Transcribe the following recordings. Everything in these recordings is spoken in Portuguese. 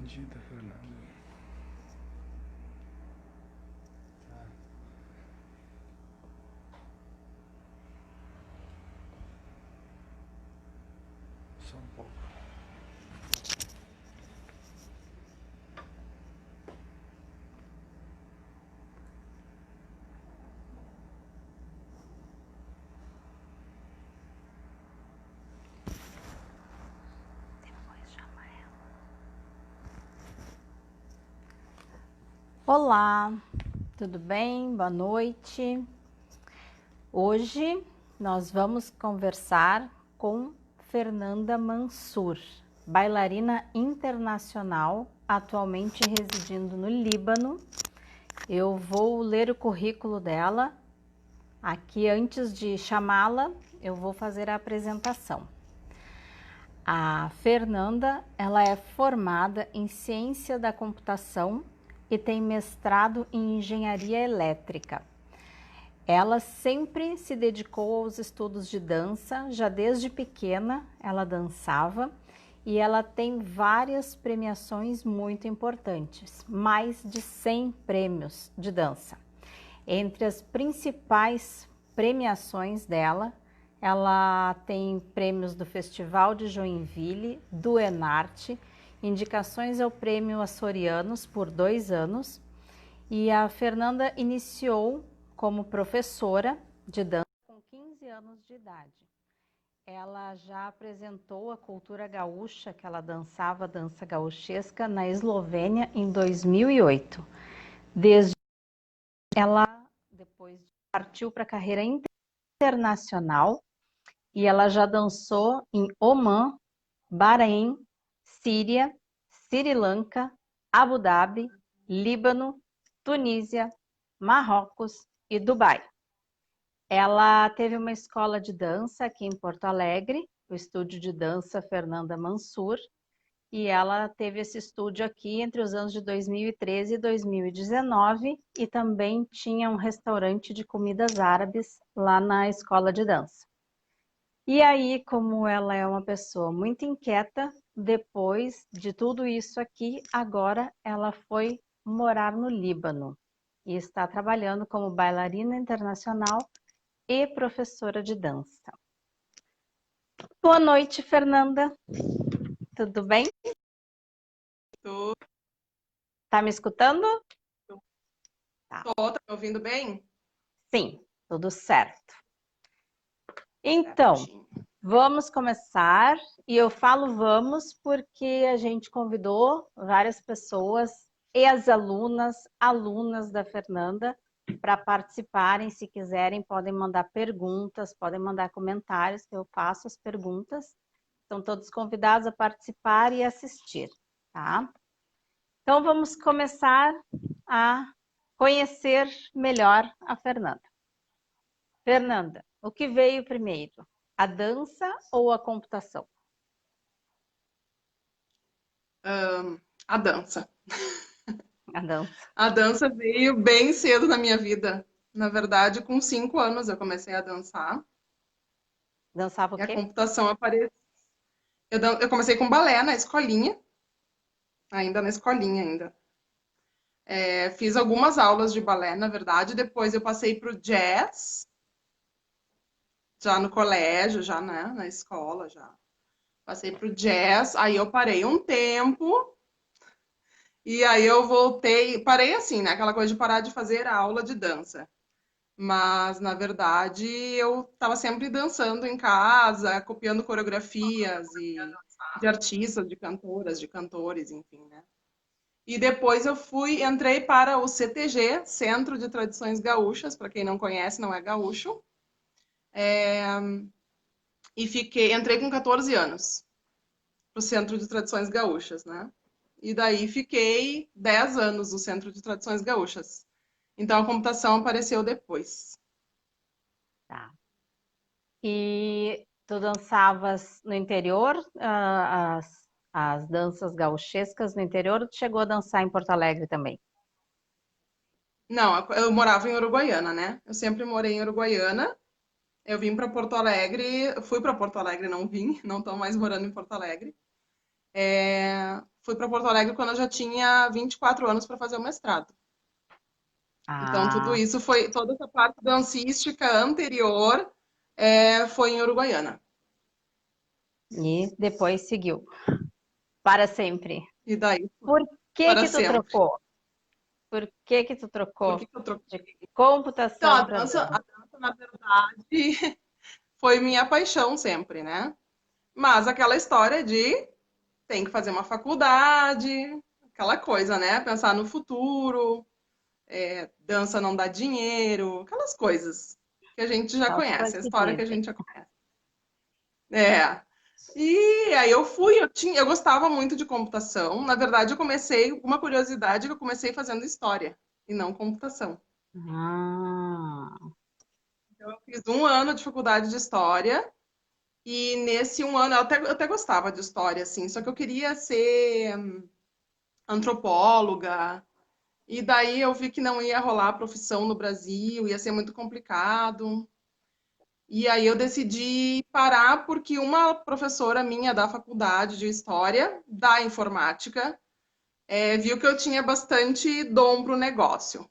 Digita, Fernanda. Só um pouco. Olá, tudo bem? Boa noite. Hoje nós vamos conversar com Fernanda Mansur, bailarina internacional, atualmente residindo no Líbano. Eu vou ler o currículo dela. Aqui, antes de chamá-la, eu vou fazer a apresentação. A Fernanda, ela é formada em Ciência da Computação e tem mestrado em Engenharia Elétrica. Ela sempre se dedicou aos estudos de dança, já desde pequena ela dançava e ela tem várias premiações muito importantes, mais de 100 prêmios de dança. Entre as principais premiações dela, ela tem prêmios do Festival de Joinville, do Enarte, indicações ao Prêmio Açorianos por 2 anos, e a Fernanda iniciou como professora de dança com 15 anos de idade. Ela já apresentou a cultura gaúcha, que ela dançava dança gauchesca na Eslovênia em 2008. Desde ela depois partiu para a carreira internacional e ela já dançou em Omã, Bahrein, Síria, Sri Lanka, Abu Dhabi, Líbano, Tunísia, Marrocos e Dubai. Ela teve uma escola de dança aqui em Porto Alegre, o Estúdio de Dança Fernanda Mansur, e ela teve esse estúdio aqui entre os anos de 2013 e 2019 e também tinha um restaurante de comidas árabes lá na escola de dança. E aí, como ela é uma pessoa muito inquieta, depois de tudo isso aqui, agora ela foi morar no Líbano e está trabalhando como bailarina internacional e professora de dança. Boa noite, Fernanda. Tudo bem? Tô, Tá me escutando? tá me ouvindo bem? Sim, tudo certo. Então, Certinho. vamos começar. E eu falo vamos porque a gente convidou várias pessoas, ex-alunas, alunas da Fernanda, para participarem. Se quiserem, podem mandar perguntas, podem mandar comentários, que eu faço as perguntas. Estão todos convidados a participar e assistir, tá? Então, vamos começar a conhecer melhor a Fernanda. Fernanda, o que veio primeiro? A dança ou a computação? A dança. A dança. A dança veio bem cedo na minha vida. Na verdade, com 5 anos eu comecei a dançar Dançava o e a quê? computação apareceu. Eu comecei com balé na escolinha, ainda na escolinha ainda. Fiz algumas aulas de balé, na verdade. Depois eu passei para o jazz, já no colégio, já né, na escola, já. Passei para o jazz, aí eu parei um tempo. E aí eu voltei, parei assim, né? Aquela coisa de parar de fazer a aula de dança. Mas, na verdade, eu estava sempre dançando em casa, copiando coreografias de artistas, de cantoras, de cantores, enfim, né? E depois entrei para o CTG, Centro de Tradições Gaúchas, para quem não conhece, não é gaúcho, e entrei com 14 anos para o Centro de Tradições Gaúchas, né? E daí fiquei 10 anos no Centro de Tradições Gaúchas. Então a computação apareceu depois. Tá. E tu dançavas no interior, as danças gauchescas no interior, ou tu chegou a dançar em Porto Alegre também? Não, eu morava em Uruguaiana, né? Eu sempre morei em Uruguaiana. Eu vim para Porto Alegre, fui para Porto Alegre, não vim, não estou mais morando em Porto Alegre. fui para Porto Alegre quando eu já tinha 24 anos para fazer o mestrado. Então, tudo Ah, isso foi, toda essa parte dancística anterior foi em Uruguaiana. e depois seguiu para sempre. E daí, Por que para que tu sempre. trocou? Por que que tu Por trocou que que eu troquei? de Então, computação para a dança? dança, na verdade, foi minha paixão sempre, né? Mas aquela história de tem que fazer uma faculdade, aquela coisa, né? Pensar no futuro, dança não dá dinheiro, aquelas coisas que a gente já Aquelas coisas conhece, a que história que a dizem. gente já conhece. É. E aí eu fui, eu gostava muito de computação. Na verdade, eu comecei, uma curiosidade, que eu comecei fazendo história e não computação. Ah, Então, eu fiz um ano de faculdade de história. E nesse um ano, eu até gostava de história, assim, só que eu queria ser antropóloga, e daí eu vi que não ia rolar a profissão no Brasil, ia ser muito complicado. E aí eu decidi parar porque uma professora minha da faculdade de história, da informática, viu que eu tinha bastante dom para o negócio.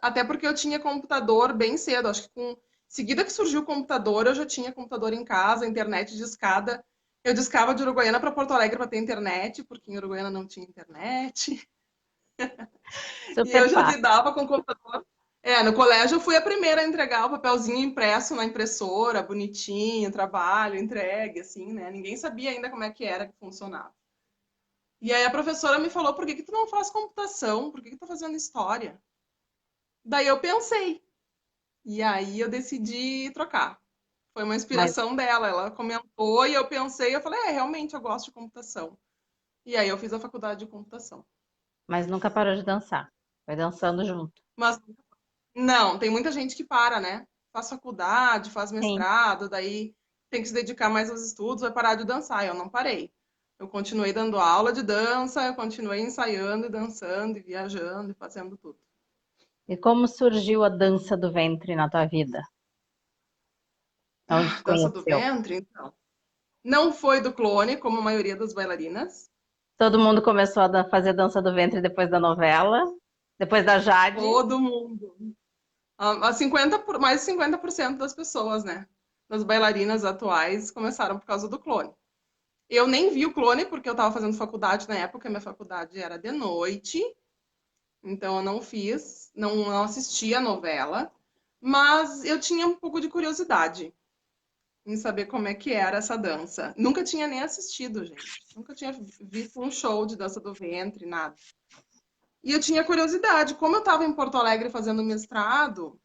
Até porque eu tinha computador bem cedo, acho que seguida que surgiu o computador, eu já tinha computador em casa, internet de escada. Eu discava de Uruguaiana para Porto Alegre para ter internet, porque em Uruguaiana não tinha internet. E super eu já fácil. lidava com computador. No colégio eu fui a primeira a entregar o papelzinho impresso na impressora, bonitinho, trabalho, entregue, assim, né? Ninguém sabia ainda como é que era que funcionava. E aí a professora me falou, por que que tu não faz computação? Por que que tu tá fazendo história? Daí eu pensei, e aí eu decidi trocar. Foi uma Mas, inspiração dela. Ela comentou e eu pensei, eu falei, realmente eu gosto de computação. E aí eu fiz a faculdade de computação. mas nunca parou de dançar. Foi dançando junto. Mas não, tem muita gente que para, né? Faz faculdade, faz Sim. mestrado, daí tem que se dedicar mais aos estudos, vai parar de dançar. Eu não parei. Eu continuei dando aula de dança, eu continuei ensaiando e dançando e viajando e fazendo tudo. E como surgiu a dança do ventre na tua vida? Onde tu Dança do conheceu? ventre, então. Não foi do clone, como a maioria das bailarinas. Todo mundo começou a fazer dança do ventre depois da novela, depois da Jade. Todo mundo. Mais de 50% das pessoas, né? Das bailarinas atuais começaram por causa do clone. Eu nem vi o clone porque eu estava fazendo faculdade na época, minha faculdade era de noite, então eu não fiz, não assisti a novela, mas eu tinha um pouco de curiosidade em saber como é que era essa dança. Nunca tinha nem assistido, gente. Nunca tinha visto um show de dança do ventre, nada. E eu tinha curiosidade. Como eu estava em Porto Alegre fazendo mestrado,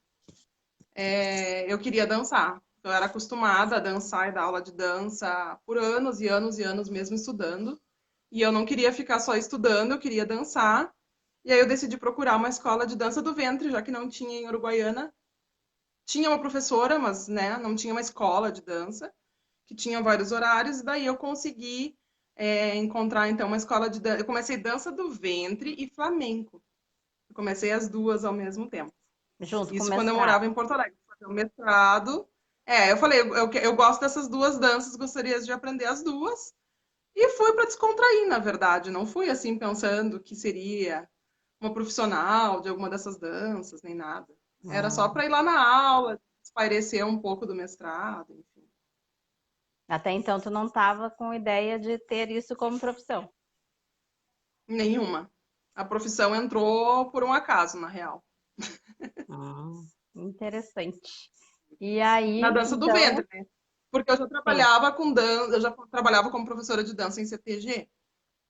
eu queria dançar. Eu era acostumada a dançar e dar aula de dança por anos e anos e anos mesmo estudando. E eu não queria ficar só estudando, eu queria dançar. E aí eu decidi procurar uma escola de dança do ventre, já que não tinha em Uruguaiana. Tinha uma professora, mas né, não tinha uma escola de dança, que tinha vários horários. E daí eu consegui encontrar então uma escola de dança. Eu comecei dança do ventre e flamenco. Eu comecei as duas ao mesmo tempo. Junto com o Isso quando eu morava mestrado. em Porto Alegre, fazer o mestrado. Eu falei, eu gosto dessas duas danças, gostaria de aprender as duas. E fui para descontrair, na verdade. Não fui assim pensando que seria uma profissional de alguma dessas danças, nem nada. Era só Hum. para ir lá na aula, espairecer um pouco do mestrado, enfim. Até então tu não estava com ideia de ter isso como profissão. Nenhuma. A profissão entrou por um acaso, na real. Interessante. E Na aí, dança do então, ventre, né? Porque eu já sim. trabalhava com dança, eu já trabalhava como professora de dança em CTG.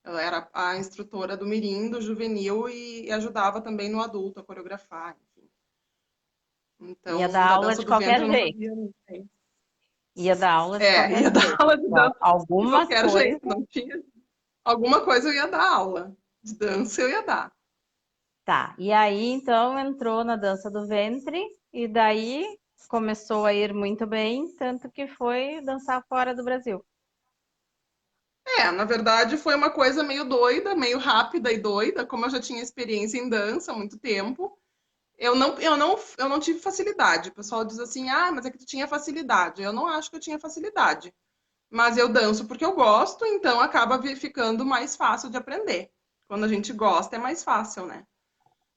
Eu era a instrutora do mirim, do juvenil e ajudava também no adulto a coreografar, enfim. Ia Então, dar da aula dança de do ventre qualquer eu não jeito. fazia ninguém. Ia dar aula de qualquer Ia dar jeito. aula de Então, dança de alguma qualquer coisa. jeito, não tinha. Alguma coisa eu ia dar aula. De dança eu ia dar. Tá. E aí, então, entrou na dança do ventre e daí começou a ir muito bem, tanto que foi dançar fora do Brasil. Na verdade foi uma coisa meio doida, meio rápida e doida, como eu já tinha experiência em dança há muito tempo. Eu não tive facilidade. O pessoal diz assim: "Ah, mas é que tu tinha facilidade". Eu não acho que eu tinha facilidade. mas eu danço porque eu gosto, então acaba ficando mais fácil de aprender. Quando a gente gosta, é mais fácil, né?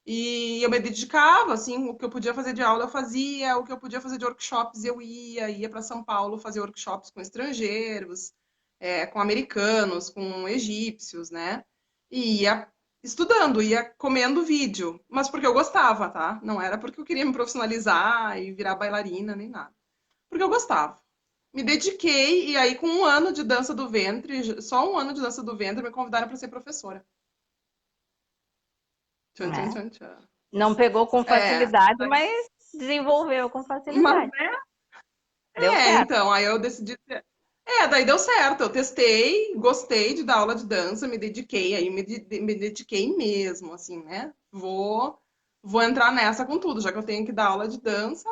E eu me dedicava, assim, o que eu podia fazer de aula eu fazia, o que eu podia fazer de workshops eu ia para São Paulo fazer workshops com estrangeiros, com americanos, com egípcios, né? E ia estudando, ia comendo vídeo, mas porque eu gostava, tá? Não era porque eu queria me profissionalizar e virar bailarina nem nada. Porque eu gostava. Me dediquei e aí com um ano de dança do ventre, só um ano de dança do ventre, me convidaram para ser professora. Tchan, tchan, né? tchan, tchan. Não pegou com É, facilidade, mas desenvolveu com mas facilidade. Deu certo. então, aí eu decidi. Daí deu certo. Eu testei, gostei de dar aula de dança, me dediquei, aí me dediquei mesmo, assim, né? Vou entrar nessa com tudo, já que eu tenho que dar aula de dança,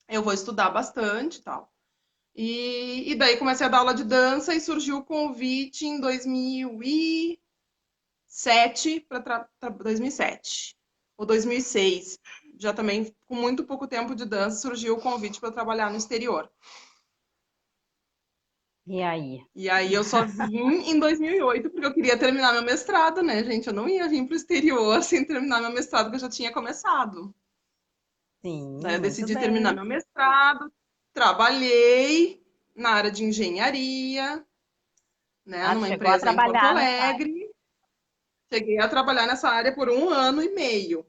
eu vou estudar bastante e tal. E daí comecei a dar aula de dança e surgiu o convite em 2007 para 2007 ou 2006. Já também com muito pouco tempo de dança surgiu o convite para trabalhar no exterior. E aí? E aí eu só vim em 2008 porque eu queria terminar meu mestrado, né, gente? Eu não ia vir para o exterior sem terminar meu mestrado que eu já tinha começado. Sim, Daí eu muito decidi terminar bem. meu mestrado, trabalhei na área de engenharia, né, Ah, tu numa chegou a empresa em Porto trabalhar nessa área. Alegre. Cheguei a trabalhar nessa área por um ano e meio.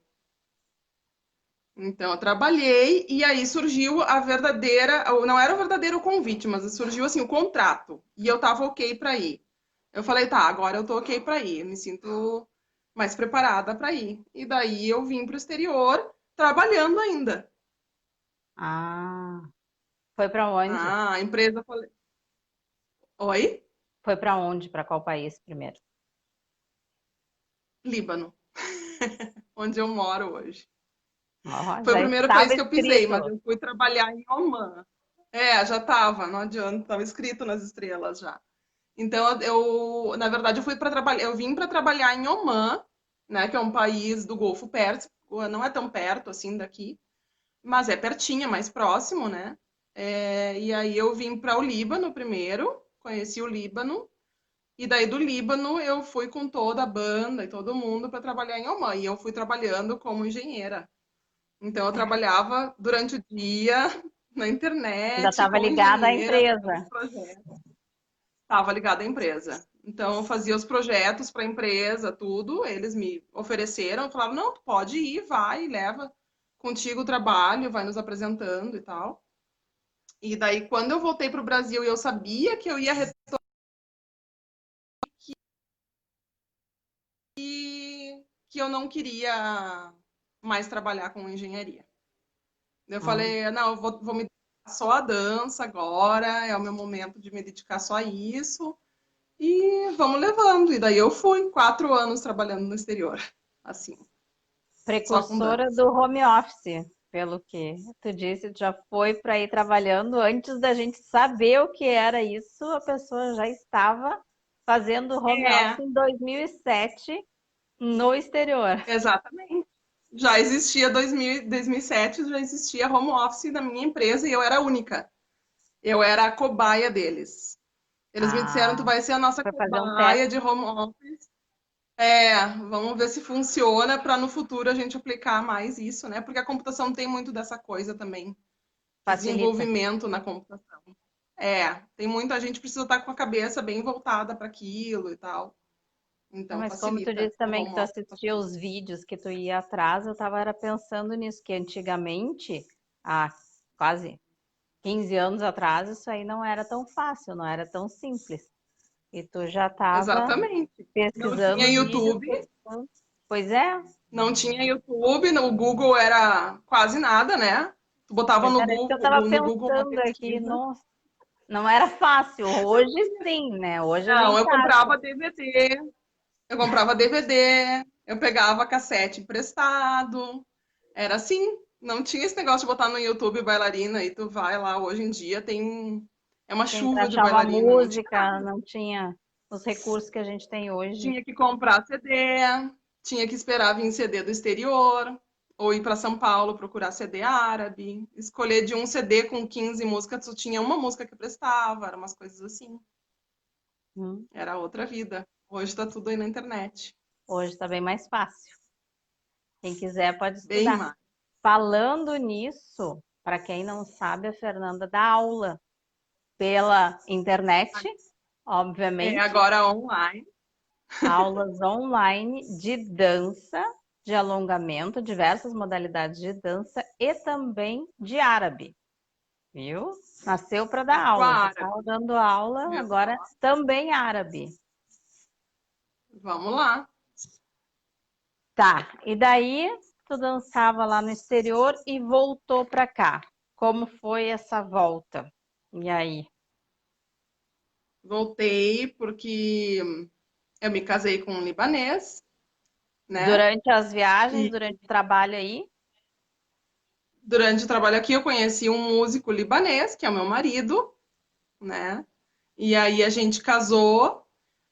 Então, eu trabalhei e aí surgiu a verdadeira, não era o verdadeiro convite, mas surgiu assim o contrato. E eu tava ok para ir. Eu falei, tá, agora eu tô ok para ir, eu me sinto mais preparada para ir. E daí eu vim pro exterior trabalhando ainda. Ah, foi para onde? Ah, a empresa falei, oi? Foi para onde? Para qual país primeiro? Líbano, onde eu moro hoje. Ó, Foi o já primeiro estava país que eu pisei, escrito. mas eu fui trabalhar em Oman. Já tava, não adianta, tava escrito nas estrelas já. Então na verdade, eu fui para trabalhar, eu vim para trabalhar em Oman, né, que é um país do Golfo Pérsico, não é tão perto assim daqui, mas é pertinho, é mais próximo, né? E aí eu vim para o Líbano primeiro, conheci o Líbano, e daí do Líbano eu fui com toda a banda e todo mundo para trabalhar em Oman, e eu fui trabalhando como engenheira. Então eu trabalhava durante o dia na Ainda internet estava como ligada à engenheira, fazendo os empresa. projetos. Estava ligada à empresa. Então, eu fazia os projetos para a empresa, tudo. Eles me ofereceram, falaram: não, tu pode ir, vai, leva contigo o trabalho, vai nos apresentando e tal. E daí, quando eu voltei para o Brasil e eu sabia que eu ia repetir, que eu não queria mais trabalhar com engenharia. Eu Hum. falei: não, eu vou me dedicar só à dança agora, é o meu momento de me dedicar só a isso. E vamos levando. E daí eu fui 4 anos trabalhando no exterior, assim, só com Precursora dança. do home office, pelo que tu disse, tu já foi para ir trabalhando antes da gente saber o que era isso, a pessoa já estava fazendo home office É, em 2007 no exterior. exatamente. Já existia 2007, já existia home office na minha empresa e eu era a única. Eu era a cobaia deles. Eles me disseram, tu Ah, vai ser a nossa foi fazer um cobaia de teste, home office. Vamos ver se funciona para no futuro a gente aplicar mais isso, né? Porque a computação tem muito dessa coisa também, de facilita. desenvolvimento na computação. Tem muita gente que precisa estar com a cabeça bem voltada para aquilo e tal. Não, Então mas como tu facilita. disse O também que home tu office assistia facilita. os vídeos, que tu ia atrás, eu estava era pensando nisso, que antigamente, há quase 15 anos atrás, isso aí não era tão fácil, não era tão simples. E tu já estava Exatamente. Não pesquisando tinha os vídeos. YouTube, Pois é, não tinha YouTube, o Google era quase nada, né? Tu botava pois era isso que eu estava No Google uma pensando aqui. pesquisa. Nossa, não era fácil. Hoje sim, né? Hoje a Não, gente acha. Eu comprava DVD, eu pegava cassete emprestado. Era assim, não tinha esse negócio de botar no YouTube bailarina e tu vai lá. Hoje em dia tem é uma Tem para chuva de achar uma bailarina, não tinha música, não tinha os recursos que a gente tem hoje. tinha que comprar CD, tinha que esperar vir CD do exterior. Ou ir para São Paulo procurar CD árabe, escolher de um CD com 15 músicas, tu tinha uma música que prestava, eram umas coisas assim. Hum. Era outra vida. Hoje tá tudo aí na internet. Hoje está bem mais fácil. Quem quiser pode Bem estudar. mais. Falando nisso, para quem não sabe, a Fernanda dá aula pela internet, É, obviamente, agora online. aulas online de dança, de alongamento, diversas modalidades de dança e também de árabe, viu? Nasceu para dar Isso aula, já árabe. estava dando aula, Viu agora só? também árabe. Vamos lá. Tá, e daí tu dançava lá no exterior e voltou para cá. Como foi essa volta? E aí? Voltei porque eu me casei com um libanês, né? Durante as viagens, E durante o trabalho aí? durante o trabalho aqui eu conheci um músico libanês, que é o meu marido, né? E aí a gente casou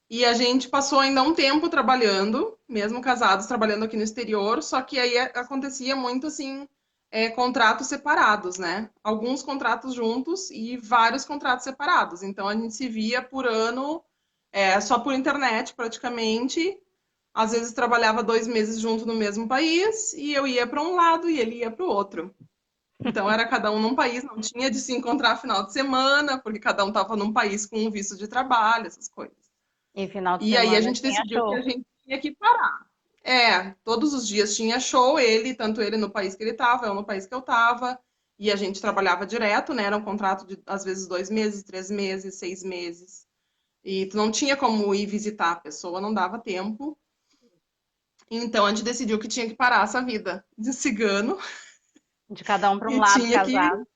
e a gente passou ainda um tempo trabalhando, mesmo casados, trabalhando aqui no exterior, só que aí acontecia muito assim, contratos separados, né? Alguns contratos juntos e vários contratos separados. Então a gente se via por ano, só por internet praticamente. Às vezes trabalhava 2 meses junto no mesmo país e eu ia para um lado e ele ia para o outro. Então era cada um num país, não tinha de se encontrar final de semana, porque cada um estava num país com um visto de trabalho, essas coisas. E final de E aí a semana gente tinha decidiu que a show. gente tinha que parar. Todos os dias tinha show, tanto ele no país que ele estava, eu no país que eu estava, e a gente trabalhava direto, né? Era um contrato de às vezes 2 meses, 3 meses, 6 meses. E tu não tinha como ir visitar a pessoa, não dava tempo. Então a gente decidiu que tinha que parar essa vida de cigano De cada um para um e lado casado.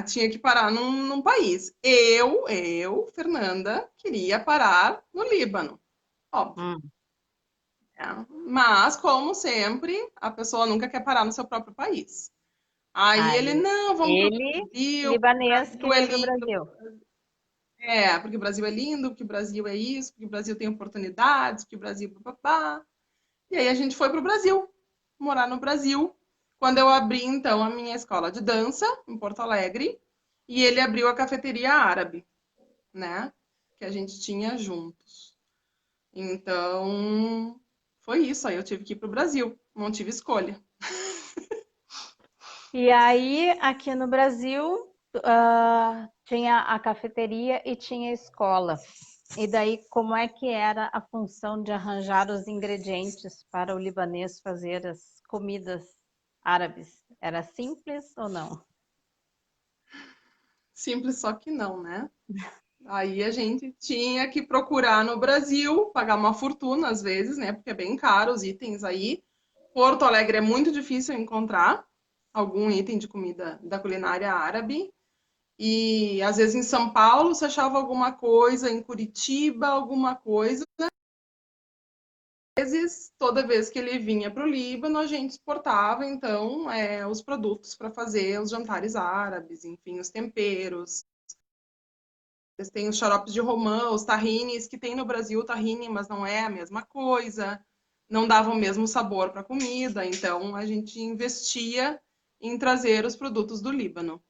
tinha que parar num país. Fernanda, queria parar no Líbano, óbvio. Hum. Mas, como sempre, a pessoa nunca quer parar no seu próprio país. Aí ele, Aí, não, vamos para o ele, Brasil, o libanês, Brasil é queria ir para o lindo. Brasil. Porque o Brasil é lindo, porque o Brasil é isso, porque o Brasil tem oportunidades, porque o Brasil papapá. E aí a gente foi para o Brasil, morar no Brasil. Quando eu abri, então, a minha escola de dança, em Porto Alegre, e ele abriu a cafeteria árabe, né? Que a gente tinha juntos. Então, foi isso. Aí eu tive que ir para o Brasil, não tive escolha. E aí, aqui no Brasil, tinha a cafeteria e tinha a escola. E daí, como é que era a função de arranjar os ingredientes para o libanês fazer as comidas árabes? Era simples ou não? Simples, só que não, né? Aí a gente tinha que procurar no Brasil, pagar uma fortuna às vezes, né? Porque é bem caro os itens aí. Porto Alegre é muito difícil encontrar algum item de comida da culinária árabe. E às vezes em São Paulo você achava alguma coisa, em Curitiba alguma coisa. Às vezes, toda vez que ele vinha para o Líbano, a gente exportava então os produtos para fazer os jantares árabes, enfim, os temperos. Eles têm os xaropes de romã, os tahines, que tem no Brasil o tahine, mas não é a mesma coisa, não dava o mesmo sabor para a comida, então a gente investia em trazer os produtos do Líbano.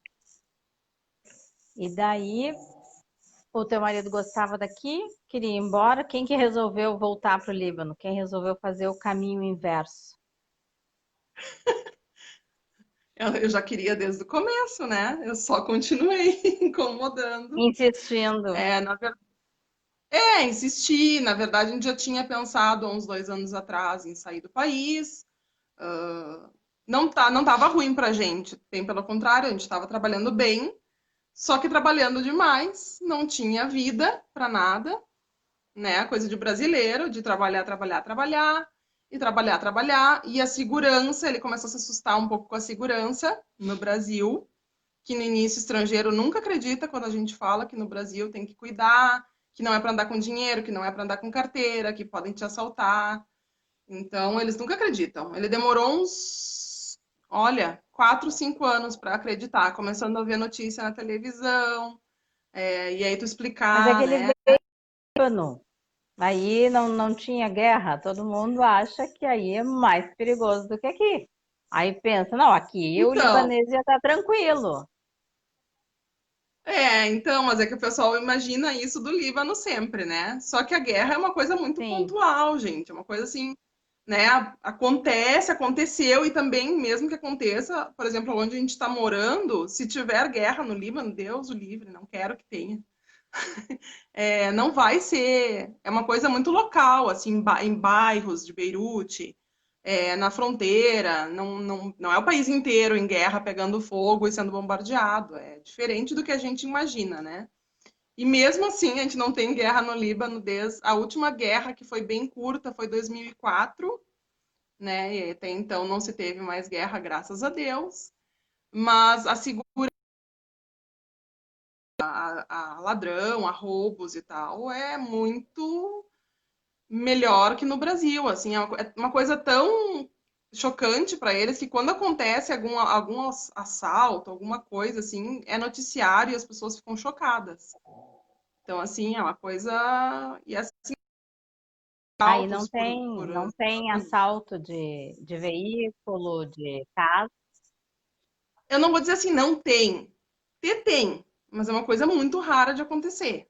E daí, o teu marido gostava daqui, queria ir embora. Quem que resolveu voltar para o Líbano? Quem resolveu fazer o caminho inverso? Eu já queria desde o começo, né? Eu só continuei incomodando. Insistindo. Na verdade, insisti. Na verdade, a gente já tinha pensado há uns 2 anos atrás em sair do país. Não estava ruim para a gente, bem pelo contrário, a gente estava trabalhando bem, só que trabalhando demais, não tinha vida para nada, né? Coisa de brasileiro, de trabalhar, trabalhar, trabalhar, e trabalhar, trabalhar. E a segurança, ele começou a se assustar um pouco com a segurança no Brasil, que no início estrangeiro nunca acredita quando a gente fala que no Brasil tem que cuidar, que não é para andar com dinheiro, que não é para andar com carteira, que podem te assaltar. Então, eles nunca acreditam. Ele demorou olha, 4, 5 anos para acreditar, começando a ver notícia na televisão, e aí tu Mas é explicar, que ele né? veio do Líbano. Aí não tinha guerra, todo mundo acha que aí é mais perigoso do que aqui. Aí pensa, não, aqui o Então, libanês ia estar tranquilo. então, mas é que o pessoal imagina isso do Líbano sempre, né? Só que a guerra é uma coisa muito Sim, pontual, gente. É uma coisa assim, né? Acontece, aconteceu, e também, mesmo que aconteça, por exemplo, onde a gente está morando, se tiver guerra no Líbano, Deus o livre, não quero que tenha. Não vai ser. É uma coisa muito local, assim, em bairros de Beirute, na fronteira. Não é o país inteiro em guerra pegando fogo e sendo bombardeado. É diferente do que a gente imagina, né? E mesmo assim, a gente não tem guerra no Líbano desde a última guerra, que foi bem curta, foi 2004, né? E até então não se teve mais guerra, graças a Deus. Mas a segurança, a ladrão, a roubos e tal, é muito melhor que no Brasil, assim, é uma coisa tão chocante para eles que quando acontece algum assalto, alguma coisa assim, é noticiário e as pessoas ficam chocadas. Então, assim, é uma coisa. E assim, aí assaltos não tem assalto de veículo, de casa. eu não vou dizer assim, não tem. Ter tem, mas é uma coisa muito rara de acontecer.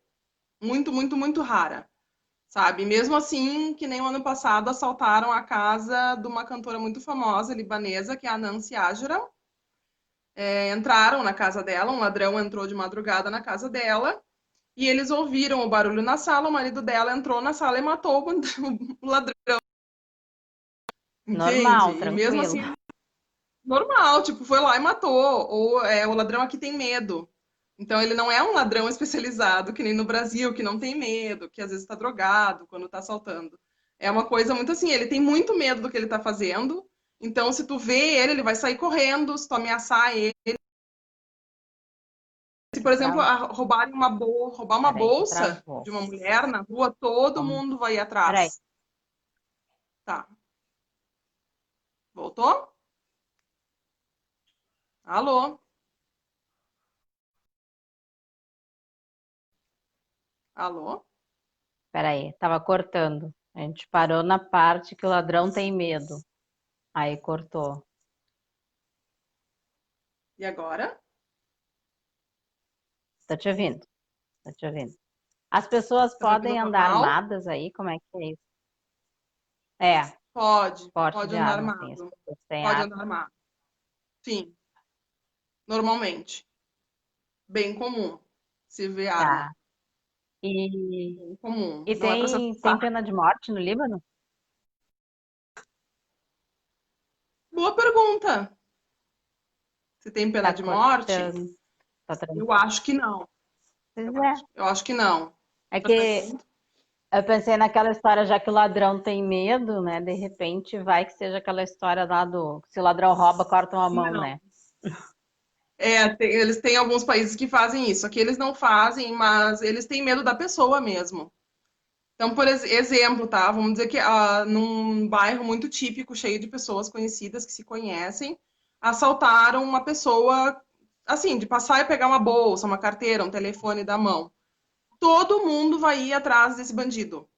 Muito, muito, muito rara. Sabe? Mesmo assim, que nem o ano passado assaltaram a casa de uma cantora muito famosa libanesa, que é a Nancy Ajram. Entraram na casa dela, um ladrão entrou de madrugada na casa dela, e eles ouviram o barulho na sala, o marido dela entrou na sala e matou o ladrão, entende? Normal, E mesmo tranquilo. assim, normal, tipo, foi lá e matou. Ou o ladrão aqui tem medo. Então ele não é um ladrão especializado, que nem no Brasil, que não tem medo, que às vezes está drogado quando está assaltando. É uma coisa muito assim, ele tem muito medo do que ele está fazendo. Então, se tu vê ele, ele vai sair correndo, se tu ameaçar ele. Se, por exemplo, Tra- roubar uma Peraí, que bolsa travou. de uma mulher na rua, todo mundo vai ir Peraí, atrás. Tá. Voltou? Alô? Alô? peraí, tava cortando. A gente parou na parte que o ladrão tem medo. Aí cortou. E agora? Tá te ouvindo? Tá te ouvindo. As pessoas Tá me ouvindo podem andar normal? armadas aí? Como é que é isso? É, Pode. porte Pode de andar arma, sim. As armado. pessoas têm Pode arma. andar armado. Sim, normalmente. Bem comum se vê arma. Tá. E, Bem comum. e Não é para se tem assustar. pena de morte no Líbano? Boa pergunta. Se tem pena Tá de morte? cortando. Tá Eu tranquilo. acho que não. Pois Eu é. acho. Eu acho que não. É Outra que pergunta? eu pensei naquela história, já que o ladrão tem medo, né? De repente vai que seja aquela história lá do se o ladrão rouba, cortam a mão, Não. né? Eles têm alguns países que fazem isso. Aqui eles não fazem, mas eles têm medo da pessoa mesmo. Então, por exemplo, tá? Vamos dizer que num bairro muito típico, cheio de pessoas conhecidas que se conhecem, assaltaram uma pessoa, assim, de passar e pegar uma bolsa, uma carteira, um telefone da mão. Todo mundo vai ir atrás desse bandido.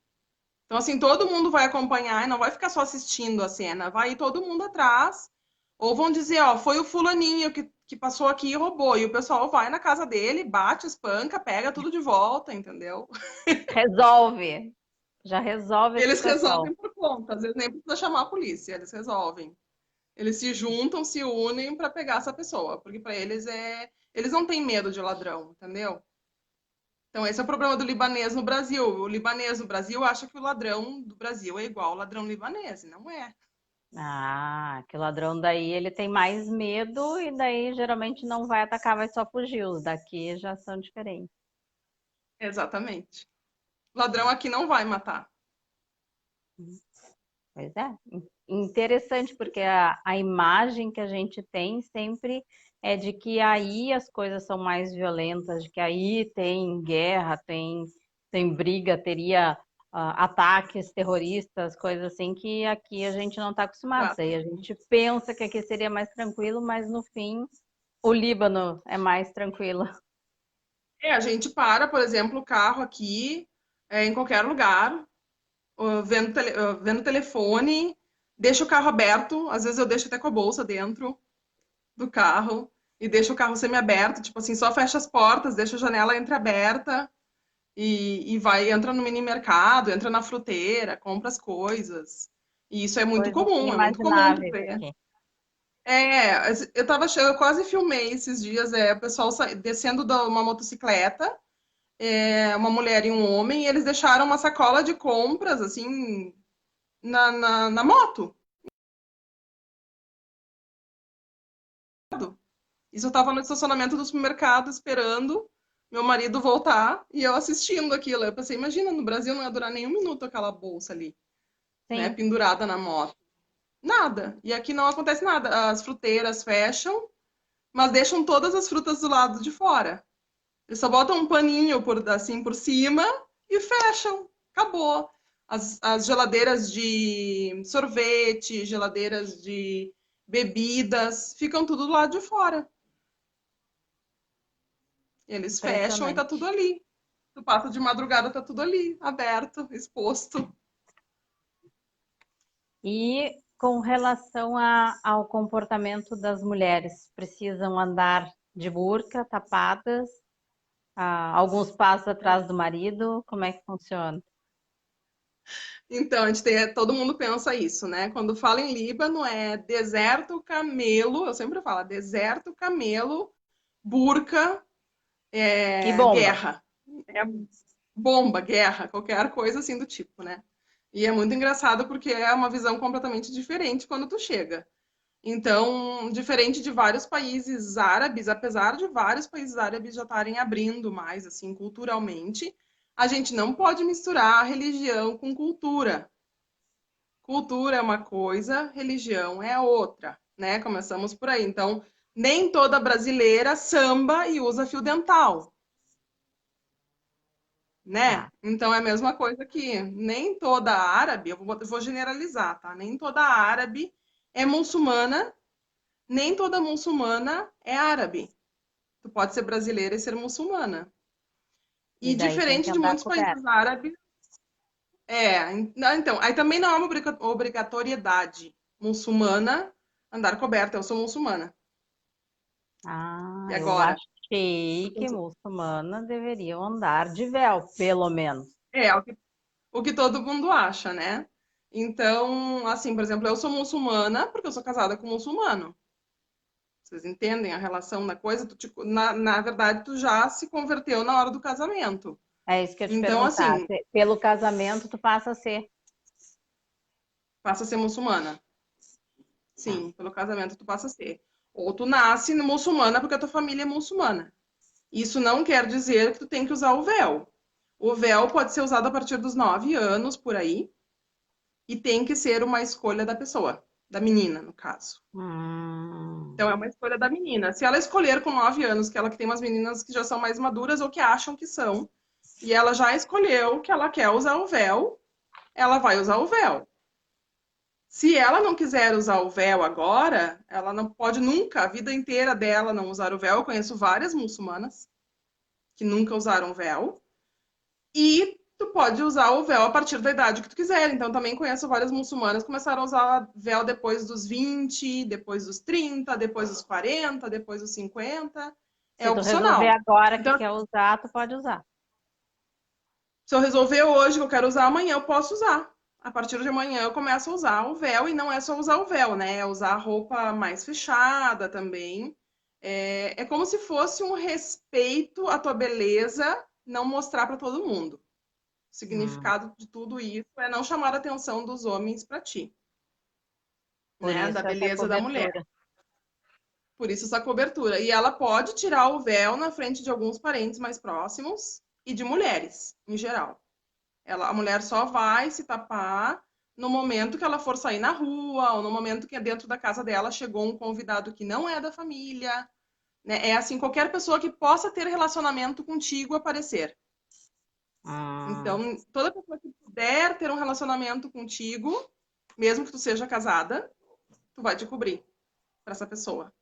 Então, assim, todo mundo vai acompanhar e não vai ficar só assistindo a cena, vai ir todo mundo atrás. Ou vão dizer, ó, foi o fulaninho que passou aqui e roubou. E o pessoal vai na casa dele, bate, espanca, pega tudo de volta, entendeu? Resolve. Já resolve a Eles situação. resolvem por conta, às vezes nem precisa chamar a polícia, eles resolvem. Eles se juntam, se unem para pegar essa pessoa, porque para eles eles não têm medo de ladrão, entendeu? Então esse é o problema do libanês no Brasil. O libanês no Brasil acha que o ladrão do Brasil é igual ao ladrão libanês, e não é. Ah, que o ladrão daí ele tem mais medo e daí geralmente não vai atacar, vai só fugir. Os daqui já são diferentes. Exatamente. Ladrão aqui não vai matar. Pois é. Interessante, porque a imagem que a gente tem sempre é de que aí as coisas são mais violentas, de que aí tem guerra, tem briga, teria ataques terroristas, coisas assim, que aqui a gente não está acostumado. Daí a Exato. gente pensa que aqui seria mais tranquilo, mas no fim o Líbano é mais tranquilo. A gente para, por exemplo, o carro aqui em qualquer lugar. vendo telefone, deixo o carro aberto, às vezes eu deixo até com a bolsa dentro do carro e deixo o carro semi-aberto, tipo assim, só fecha as portas, deixa a janela entreaberta e vai, entra no mini mercado, entra na fruteira, compra as coisas. E isso Coisas é muito comum tu inimagináveis ver. aqui. Eu quase filmei esses dias, o pessoal descendo de uma motocicleta, uma mulher e um homem, e eles deixaram uma sacola de compras, assim, na moto. Isso eu tava no estacionamento do supermercado esperando meu marido voltar e eu assistindo aquilo. Eu pensei, imagina, no Brasil não ia durar nem um minuto aquela bolsa ali, né, Sim, pendurada na moto. Nada. E aqui não acontece nada. As fruteiras fecham, mas deixam todas as frutas do lado de fora. Eles só botam um paninho assim por cima e fecham. Acabou. As geladeiras de sorvete, geladeiras de bebidas, ficam tudo do lado de fora. Eles fecham e tá tudo impressionante. ali. Tu passa de madrugada, tá tudo ali, aberto, exposto. E com relação ao comportamento das mulheres, precisam andar de burca, tapadas, alguns passos atrás do marido, como é que funciona? Então, todo mundo pensa isso, né? Quando fala em Líbano, é deserto, camelo, eu sempre falo, deserto, camelo, burca, E bomba. guerra. É bomba, guerra, qualquer coisa assim do tipo, né? E é muito engraçado porque é uma visão completamente diferente quando tu chega. Então, diferente de vários países árabes, apesar de vários países árabes já estarem abrindo mais, assim, culturalmente, a gente não pode misturar religião com cultura. Cultura é uma coisa, religião é outra, né? Começamos por aí. Então, nem toda brasileira samba e usa fio dental, né? Ah, Então, é a mesma coisa que nem toda árabe, eu vou generalizar, tá? Nem toda árabe é muçulmana, nem toda muçulmana é árabe. Tu pode ser brasileira e ser muçulmana. e E daí tem que diferente de andar muitos coberto. países árabes, então, aí também não é uma obrigatoriedade muçulmana andar coberta. Eu sou muçulmana. Ah, E eu agora? achei que muçulmanas deveriam andar de véu, pelo menos. É o que todo mundo acha, né? Então, assim, por exemplo, eu sou muçulmana porque eu sou casada com um muçulmano. Vocês entendem a relação da coisa? Na verdade, tu já se converteu na hora do casamento. É isso que eu te Então, perguntar. assim, Pelo casamento, tu passa a ser. passa a ser muçulmana. Tá. Sim, pelo casamento tu passa a ser. Ou tu nasce muçulmana porque a tua família é muçulmana. Isso não quer dizer que tu tem que usar o véu. O véu pode ser usado a partir dos 9 anos, por aí, e tem que ser uma escolha da pessoa, da menina, no caso. Hum, Então é uma escolha da menina. Se ela escolher com 9 anos, que ela que tem umas meninas que já são mais maduras ou que acham que são, e ela já escolheu que ela quer usar o véu, ela vai usar o véu. Se ela não quiser usar o véu agora, ela não pode nunca, a vida inteira dela, não usar o véu. Eu conheço várias muçulmanas que nunca usaram véu. E tu pode usar o véu a partir da idade que tu quiser. Então, também conheço várias muçulmanas que começaram a usar véu depois dos 20, depois dos 30, depois dos 40, depois dos 50. É se tu resolver opcional. agora que Então, quer usar, tu pode usar. se eu resolver hoje que eu quero usar, amanhã eu posso usar. A partir de amanhã eu começo a usar o véu e não é só usar o véu, né? É usar a roupa mais fechada também. É como se fosse um respeito à tua beleza, não mostrar para todo mundo. O Hum, significado de tudo isso é não chamar a atenção dos homens para ti, por né? Da isso essa beleza da mulher. cobertura. Por isso essa cobertura. E ela pode tirar o véu na frente de alguns parentes mais próximos e de mulheres, em geral. A mulher só vai se tapar no momento que ela for sair na rua, ou no momento que dentro da casa dela chegou um convidado que não é da família, né? É assim, qualquer pessoa que possa ter relacionamento contigo aparecer. Hum, Então, toda pessoa que puder ter um relacionamento contigo, mesmo que tu seja casada, tu vai te cobrir para essa pessoa.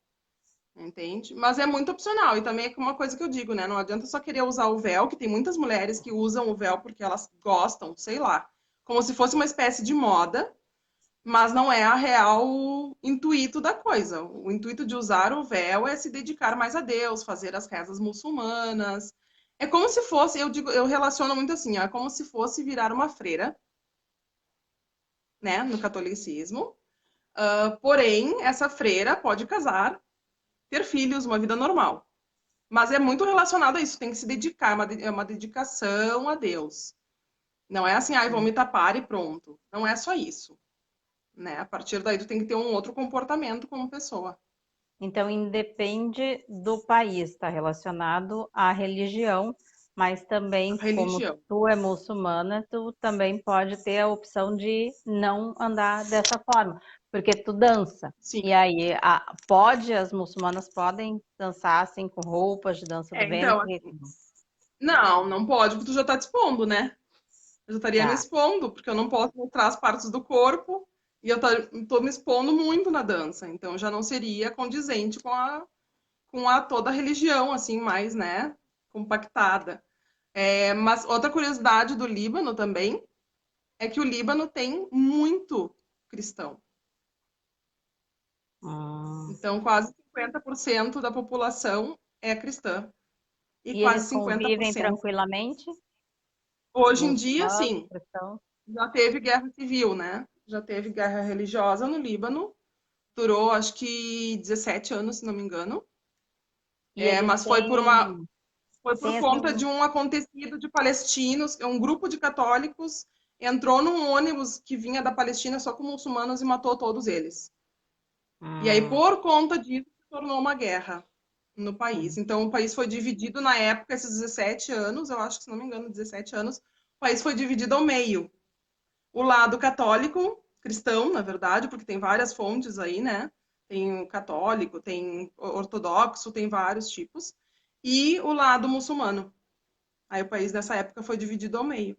Entende? Mas é muito opcional. E também é uma coisa que eu digo, né? Não adianta só querer usar o véu, que tem muitas mulheres que usam o véu porque elas gostam, sei lá. como se fosse uma espécie de moda, mas não é a real intuito da coisa. O intuito de usar o véu é se dedicar mais a Deus, fazer as rezas muçulmanas. É como se fosse, eu relaciono muito assim, ó, é como se fosse virar uma freira, né, no catolicismo. Porém, essa freira pode casar, ter filhos, uma vida normal. Mas é muito relacionado a isso, tem que se dedicar, é uma dedicação a Deus. Não é assim, vou me tapar e pronto. Não é só isso, né? A partir daí tu tem que ter um outro comportamento como pessoa. Então, independe do país, está relacionado à religião, mas também, A como religião. tu é muçulmana, tu também pode ter a opção de não andar dessa forma, porque tu dança. Sim. E aí, as muçulmanas podem dançar assim com roupas de dança do Então, ventre? não pode, porque tu já tá te expondo, né? Eu já estaria me Tá. expondo, porque eu não posso mostrar as partes do corpo e eu tô me expondo muito na dança. Então já não seria condizente com a toda a religião, assim, mais, né, compactada. Mas outra curiosidade do Líbano também é que o Líbano tem muito cristão. Então, quase 50% da população é cristã. E E eles quase convivem 50%. tranquilamente? Hoje em dia, Muçulmanos, sim, cristãos? já teve guerra civil, né? Já teve guerra religiosa no Líbano. Durou, acho que 17 anos, se não me engano. E eles Mas foi por têm conta assim. de um acontecido de palestinos, um grupo de católicos entrou num ônibus que vinha da Palestina só com muçulmanos e matou todos eles. E aí, Hum, por conta disso, se tornou uma guerra no país. hum. Então, o país foi dividido na época, esses 17 anos, eu acho que, se não me engano, 17 anos, o país foi dividido ao meio. O lado católico, cristão, na verdade, porque tem várias fontes aí, né? Tem o católico, tem o ortodoxo, tem vários tipos. E o lado muçulmano. Aí o país nessa época foi dividido ao meio.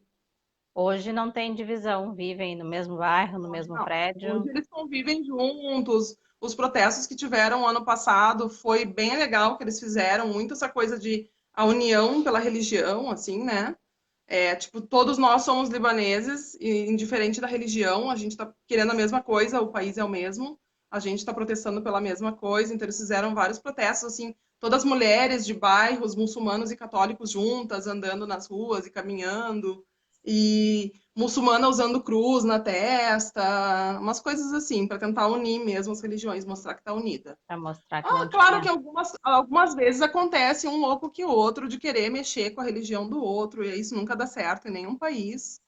Hoje não tem divisão, vivem no mesmo bairro, no Hoje mesmo não. Hoje prédio. eles convivem juntos. Os protestos que tiveram ano passado foi bem legal que eles fizeram, muito essa coisa de a união pela religião, assim, né? Tipo, todos nós somos libaneses, e indiferente da religião, a gente está querendo a mesma coisa, o país é o mesmo, a gente está protestando pela mesma coisa, então eles fizeram vários protestos, assim, todas as mulheres de bairros muçulmanos e católicos juntas, andando nas ruas e caminhando, e muçulmana usando cruz na testa, umas coisas assim, para tentar unir mesmo as religiões, mostrar que está unida. Para mostrar que não Claro que tinha. algumas vezes acontece um louco que o outro de querer mexer com a religião do outro, e isso nunca dá certo em nenhum país.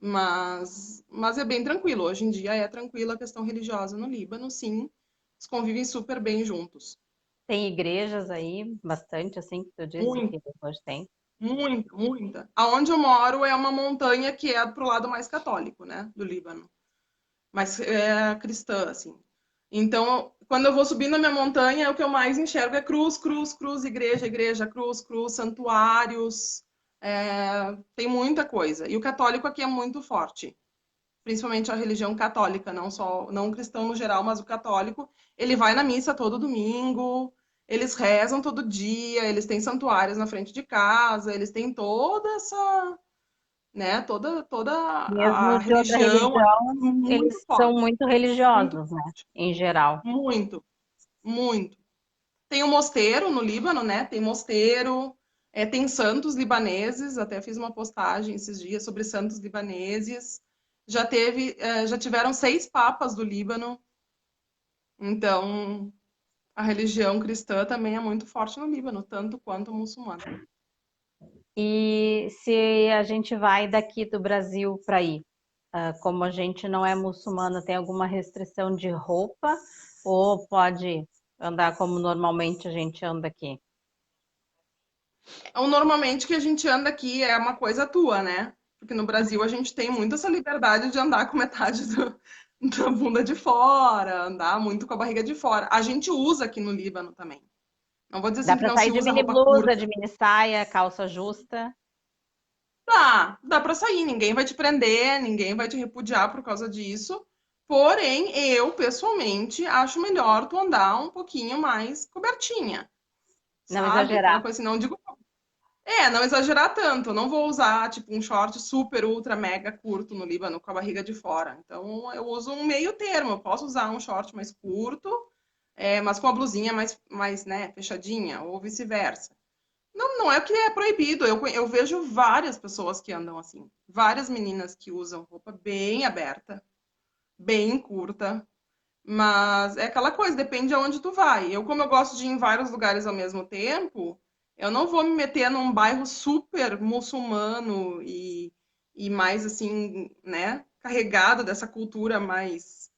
Mas é bem tranquilo. Hoje em dia é tranquila a questão religiosa no Líbano, sim. Eles convivem super bem juntos. Tem igrejas aí, bastante assim, que tu disse Muito, que hoje tem. muita, muita. Aonde eu moro é uma montanha que é pro lado mais católico, né, do Líbano. Mas é cristã, assim. Então, quando eu vou subir na minha montanha, o que eu mais enxergo é cruz, cruz, cruz, igreja, igreja, cruz, cruz, santuários. Tem muita coisa. E o católico aqui é muito forte, principalmente a religião católica, não o cristão no geral, mas o católico. Ele vai na missa todo domingo, eles rezam todo dia, eles têm santuários na frente de casa, eles têm toda essa, né, toda a Mesmo de outra religião religião, muito eles são forte. muito Muito religiosos, né? forte. Em geral. Muito, muito. Tem um mosteiro no Líbano, né? Tem mosteiro, tem santos libaneses. Até fiz uma postagem esses dias sobre santos libaneses. Já tiveram 6 papas do Líbano. Então, a religião cristã também é muito forte no Líbano, tanto quanto a muçulmana. E se a gente vai daqui do Brasil para aí, como a gente não é muçulmana, tem alguma restrição de roupa ou pode andar como normalmente a gente anda aqui? Normalmente o que a gente anda aqui é uma coisa tua, né? Porque no Brasil a gente tem muito essa liberdade de andar com metade da bunda de fora, andar muito com a barriga de fora. A gente usa aqui no Líbano também. Não vou dizer Dá assim que para não sair se de usa mini roupa blusa, curta. de mini saia, calça justa? Dá pra sair, ninguém vai te prender, ninguém vai te repudiar por causa disso. Porém, eu, pessoalmente, acho melhor tu andar um pouquinho mais cobertinha, Não sabe? Aquela exagerar. coisa assim, não digo. Não exagerar tanto. Eu não vou usar, tipo, um short super, ultra, mega curto no Líbano com a barriga de fora. Então, eu uso um meio termo. Eu posso usar um short mais curto, mas com a blusinha mais, né, fechadinha, ou vice-versa. Não, não é que é proibido. Eu vejo várias pessoas que andam assim. Várias meninas que usam roupa bem aberta, bem curta. Mas é aquela coisa, depende aonde tu vai. Como eu gosto de ir em vários lugares ao mesmo tempo, eu não vou me meter num bairro super muçulmano e mais assim, né, carregado dessa cultura mais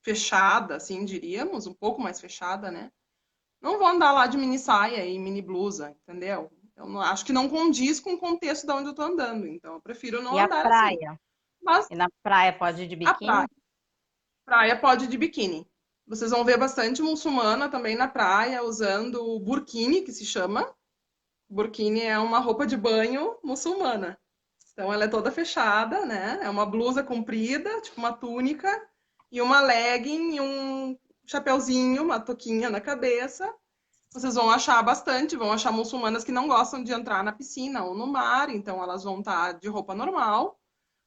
fechada, assim, diríamos, um pouco mais fechada, né? Não vou andar lá de mini saia e mini blusa, entendeu? Eu não, acho que não condiz com o contexto de onde eu tô andando, então eu prefiro não E a andar assim. praia? Mas E na praia pode ir de a biquíni? praia pode ir de biquíni. Vocês vão ver bastante muçulmana também na praia usando o burkini, que se chama. Burkini é uma roupa de banho muçulmana. Então ela é toda fechada, né? É uma blusa comprida, tipo uma túnica, e uma legging e um chapeuzinho, uma touquinha na cabeça. Vocês vão achar bastante, vão achar muçulmanas que não gostam de entrar na piscina ou no mar, então elas vão estar de roupa normal,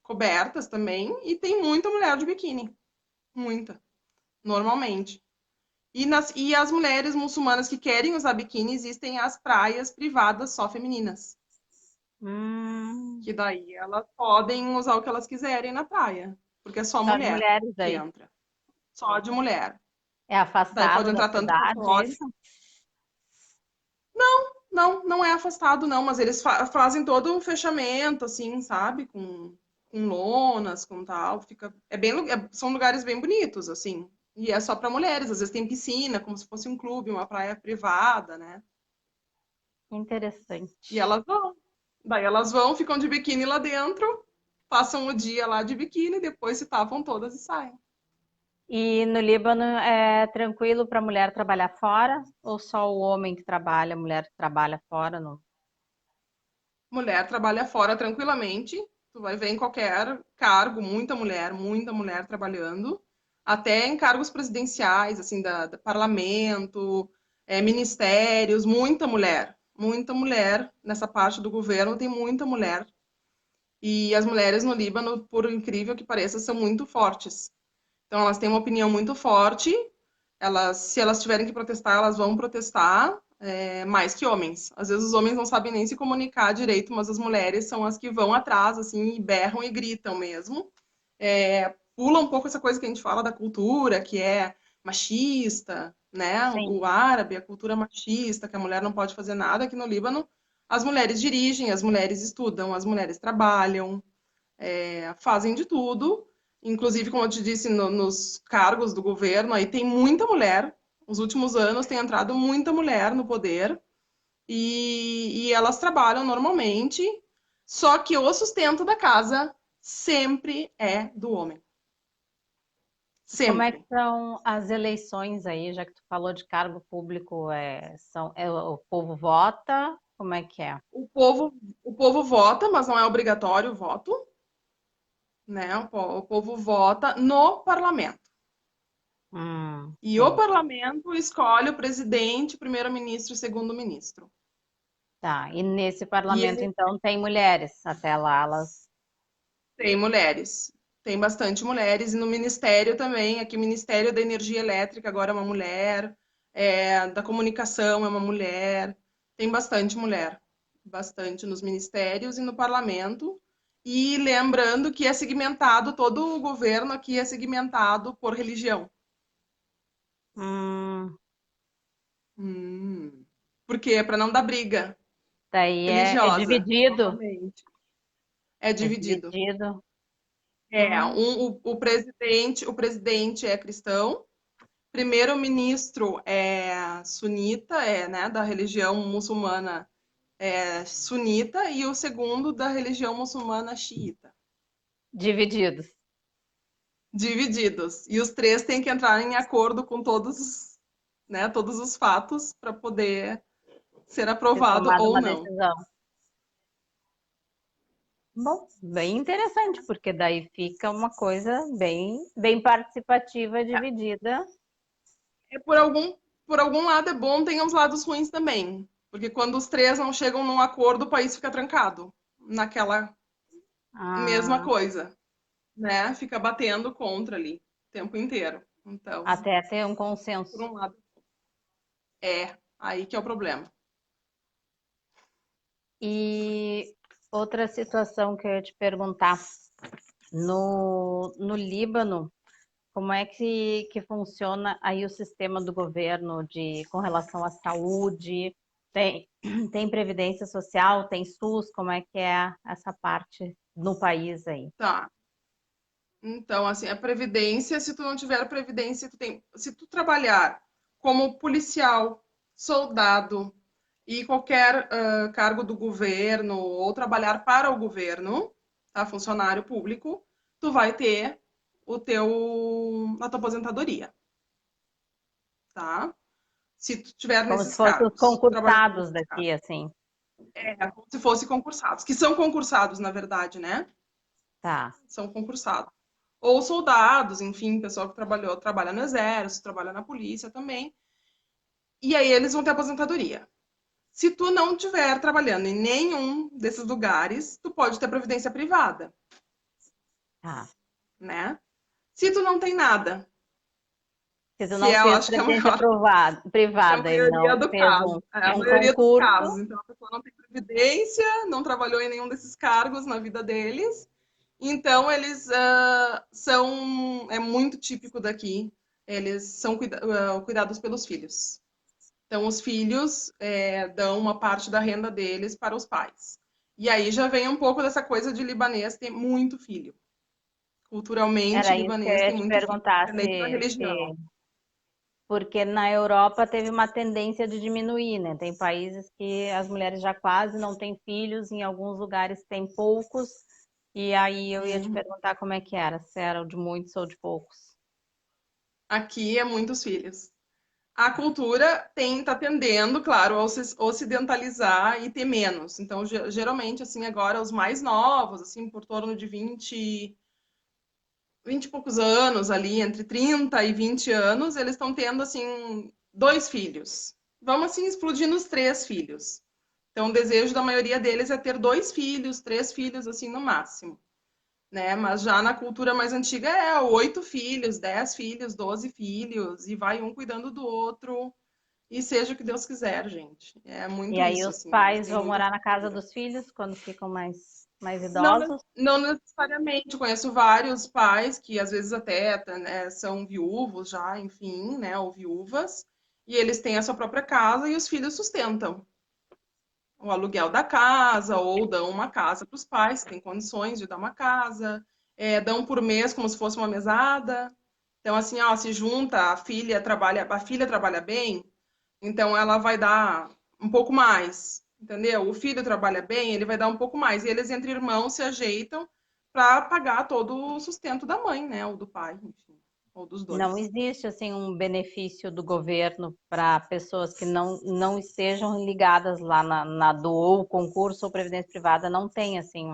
cobertas também, e tem muita mulher de biquíni, muita, normalmente. E as mulheres muçulmanas que querem usar biquíni, existem as praias privadas só femininas, Hum, que daí elas podem usar o que elas quiserem na praia, porque é só só de mulher mulheres que aí. entra, só de mulher. É Daí pode afastado da entrar tanto cidade católico. isso? Não, não é afastado, não, mas eles fazem todo um fechamento, assim, sabe? Com lonas, com tal. É bem, são lugares bem bonitos, assim. E é só para mulheres. Às vezes tem piscina, como se fosse um clube, uma praia privada, né? E Interessante. elas vão. Daí elas vão, ficam de biquíni lá dentro, passam o dia lá de biquíni, depois se tapam todas e saem. E no Líbano é tranquilo para a mulher trabalhar fora? Ou só o homem que trabalha, a mulher que trabalha fora? Não? Mulher trabalha fora tranquilamente. Tu vai ver em qualquer cargo, muita mulher trabalhando. Até em cargos presidenciais, assim, da parlamento, ministérios, muita mulher. Muita mulher nessa parte do governo, tem muita mulher. E as mulheres no Líbano, por incrível que pareça, são muito fortes. Então, elas têm uma opinião muito forte. Se elas tiverem que protestar, elas vão protestar, mais que homens. Às vezes os homens não sabem nem se comunicar direito, mas as mulheres são as que vão atrás, assim, e berram e gritam mesmo. Pula um pouco essa coisa que a gente fala da cultura, que é machista, né? Sim. O árabe, a cultura machista, que a mulher não pode fazer nada. Aqui no Líbano, as mulheres dirigem, as mulheres estudam, as mulheres trabalham, fazem de tudo. Inclusive, como eu te disse, nos cargos do governo, aí tem muita mulher. Os últimos anos tem entrado muita mulher no poder e elas trabalham normalmente, só que o sustento da casa sempre é do homem. Como é que Sempre. são as eleições aí, já que tu falou de cargo público, o povo vota? Como é que é? O povo vota, mas não é obrigatório o voto, né? O povo vota no parlamento. E o Sim. parlamento escolhe o presidente, primeiro-ministro e segundo-ministro. Tá. E nesse E parlamento, ele então, tem mulheres. Até lá, elas. tem mulheres. Tem bastante mulheres. E no ministério também. Aqui, o Ministério da Energia Elétrica agora é uma mulher. Da comunicação é uma mulher. Tem bastante mulher. Bastante nos ministérios e no parlamento. E lembrando que é segmentado, todo o governo aqui é segmentado por religião. Hum, Por quê? Para não dar briga daí é religiosa, dividido. novamente. É É dividido. dividido. Hum, O presidente é cristão, primeiro-ministro é sunita, né, da religião muçulmana sunita, e o segundo da religião muçulmana xiita. divididos. Divididos. E os três têm que entrar em acordo com todos os fatos para poder ser Ter aprovado tomado ou uma não. decisão. Bom, bem interessante, porque daí fica uma coisa bem participativa, dividida. Por algum lado é bom, tem uns lados ruins também. Porque quando os três não chegam num acordo, o país fica trancado naquela mesma Ah, coisa, né? Fica batendo contra ali o tempo inteiro. Então, até ter um por consenso. um lado, é aí que é o problema. E outra situação que eu ia te perguntar, no Líbano, como é que funciona aí o sistema do governo com relação à saúde? Tem, tem previdência social, tem SUS, como é que é essa parte no país aí? Tá. Então, assim, a previdência, se tu não tiver previdência, se tu trabalhar como policial, soldado e qualquer cargo do governo ou trabalhar para o governo, tá? Funcionário público, tu vai ter a tua aposentadoria, tá? Se tu tiver Como se nesses fossem os cargos, trabalhando concursados nesses cargos. daqui, assim. É como se fossem concursados, que são concursados, na verdade, né? Tá. São concursados. Ou soldados, enfim, pessoal que trabalha no exército, trabalha na polícia também. E aí eles vão ter aposentadoria. Se tu não estiver trabalhando em nenhum desses lugares, tu pode ter previdência privada, Tá. né? Se tu não tem nada, Se tu que não é, eu fez acho que é a previdência maior, é a privada e maioria não do fez caso. É a um maioria dos concurso, casos. Então a pessoa não tem previdência, não trabalhou em nenhum desses cargos na vida deles. Então eles é muito típico daqui. Eles são cuidados pelos filhos. Então, os filhos dão uma parte da renda deles para os pais. E aí já vem um pouco dessa coisa de libanês ter muito filho. Culturalmente, era isso que eu libanês ia tem te muito filho, perguntar, independente da religião. porque na Europa teve uma tendência de diminuir, né? Tem países que as mulheres já quase não têm filhos, em alguns lugares tem poucos, e aí eu ia te Uhum. perguntar como é que era, se era de muitos ou de poucos. Aqui é muitos filhos. A cultura está tendendo, claro, a ocidentalizar e ter menos. Então, geralmente, assim, agora os mais novos, assim, por torno de 20 e poucos anos ali, entre 30 e 20 anos, eles estão tendo, assim, dois filhos. Vamos, assim, explodir nos três filhos. Então, o desejo da maioria deles é ter dois filhos, três filhos, assim, no máximo. Né? Mas já na cultura mais antiga é 8 filhos, 10 filhos, 12 filhos, e vai um cuidando do outro, e seja o que Deus quiser, gente. É E muito aí isso, os assim, eles pais têm vão muita morar na casa cultura. dos filhos quando ficam mais Não, idosos? não necessariamente. Conheço vários pais que às vezes até né, são viúvos já, enfim, né, ou viúvas, e eles têm a sua própria casa e os filhos sustentam o aluguel da casa, ou dão uma casa para os pais, que têm condições de dar uma casa, dão por mês como se fosse uma mesada. Então, assim, ó, se junta, a filha trabalha bem, então ela vai dar um pouco mais, entendeu? O filho trabalha bem, ele vai dar um pouco mais. E eles, entre irmãos, se ajeitam para pagar todo o sustento da mãe, né? Ou do pai, enfim, ou dos Não dois. existe assim um benefício do governo para pessoas que não estejam ligadas lá na do ou concurso ou previdência privada, não tem assim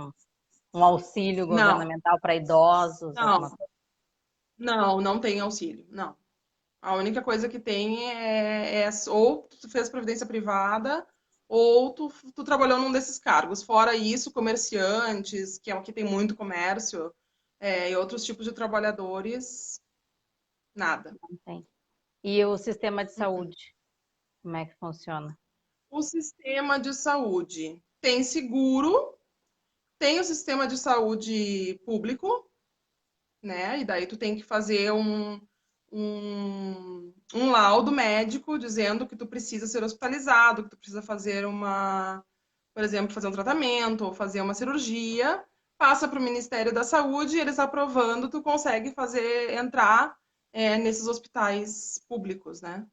um auxílio Não, governamental para idosos, alguma não, coisa. não tem auxílio, não. A única coisa que tem ou tu fez previdência privada ou tu trabalhou num desses cargos. Fora isso, comerciantes, que é o que tem muito comércio, e outros tipos de trabalhadores, nada. Não tem. E o sistema de saúde, como é que funciona? O sistema de saúde tem seguro, tem o sistema de saúde público, né? E daí tu tem que fazer um laudo médico dizendo que tu precisa ser hospitalizado, que tu precisa fazer por exemplo, fazer um tratamento ou fazer uma cirurgia, passa para o Ministério da Saúde e eles aprovando, tu consegue entrar nesses hospitais públicos, né?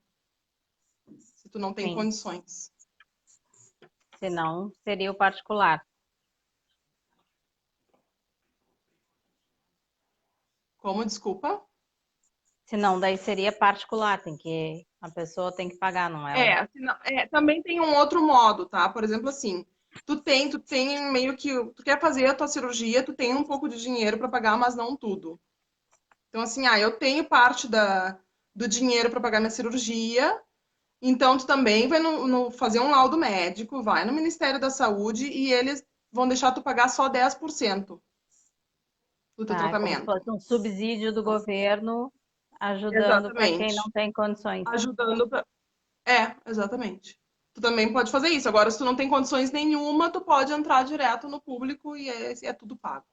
Se tu não tem Sim, condições. senão seria o particular. Como, desculpa? Senão daí seria particular, a pessoa tem que pagar, não é? Também tem um outro modo, tá? Por exemplo, assim, tu tem meio que, tu quer fazer a tua cirurgia, tu tem um pouco de dinheiro para pagar, mas não tudo. Então, assim, eu tenho parte do dinheiro para pagar minha cirurgia, Então, tu também vai fazer um laudo médico, vai no Ministério da Saúde e eles vão deixar tu pagar só 10% do teu Tá, é como se tratamento. fosse um subsídio do governo ajudando para quem não Exatamente. tem condições. Ajudando pra... exatamente. Tu também pode fazer isso. Agora, se tu não tem condições nenhuma, tu pode entrar direto no público e é tudo pago.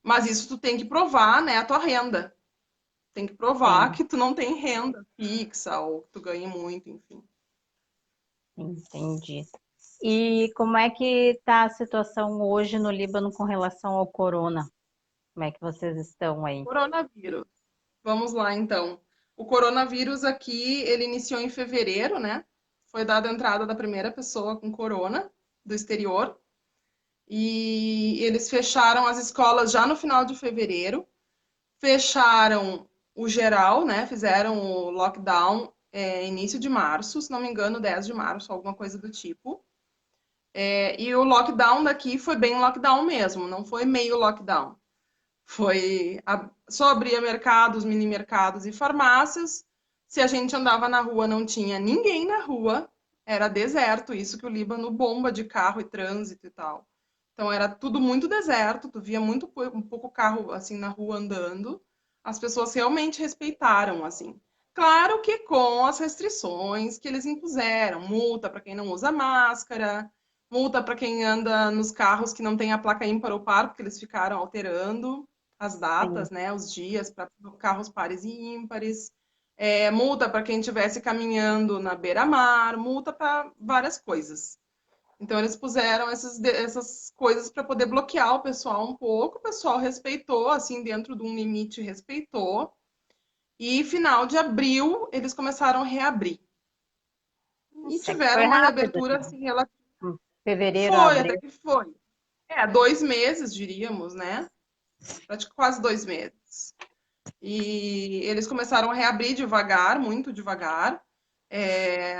Mas isso tu tem que provar, né, a tua renda. Tem que provar Sim, que tu não tem renda fixa ou que tu ganhe muito, enfim. entendi. E como é que está a situação hoje no Líbano com relação ao corona? Como é que vocês estão aí? Coronavírus. Vamos lá, então. O coronavírus aqui, ele iniciou em fevereiro, né? Foi dada a entrada da primeira pessoa com corona do exterior. E eles fecharam as escolas já no final de fevereiro. Fecharam o geral, né? Fizeram o lockdown início de março, se não me engano, 10 de março, alguma coisa do tipo. E o lockdown daqui foi bem lockdown mesmo, não foi meio lockdown. Só abria mercados, mini mercados e farmácias. Se a gente andava na rua, não tinha ninguém na rua, era deserto. Isso que o Líbano bomba de carro e trânsito e tal. Então era tudo muito deserto, tu via muito um pouco carro assim na rua andando. As pessoas realmente respeitaram assim. Claro que com as restrições que eles impuseram, multa para quem não usa máscara, multa para quem anda nos carros que não tem a placa ímpar ou par, porque eles ficaram alterando as Sim. datas, né, os dias para carros pares e ímpares, multa para quem estivesse caminhando na beira-mar, multa para várias coisas. Então eles puseram essas coisas para poder bloquear o pessoal um pouco. O pessoal respeitou, assim, dentro de um limite, respeitou. E final de abril eles começaram a reabrir. E Até que foi tiveram uma rápido, reabertura né? assim, ela Fevereiro, foi, até abril. que foi. 2 meses, diríamos, né? Quase 2 meses. E eles começaram a reabrir devagar, muito devagar. É,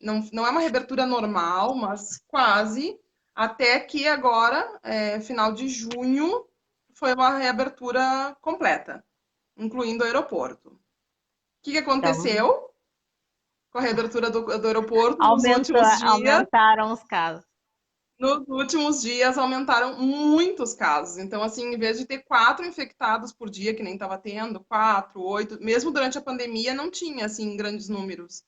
não é uma reabertura normal, mas quase. Até que agora, final de junho, foi uma reabertura completa, incluindo o aeroporto. O que Então, aconteceu com a reabertura do aeroporto nos aumentou, últimos dias? aumentaram os casos. Nos últimos dias aumentaram muitos casos. Então, assim, em vez de ter 4 infectados por dia, que nem estava tendo, 4, 8, mesmo durante a pandemia não tinha, assim, grandes números.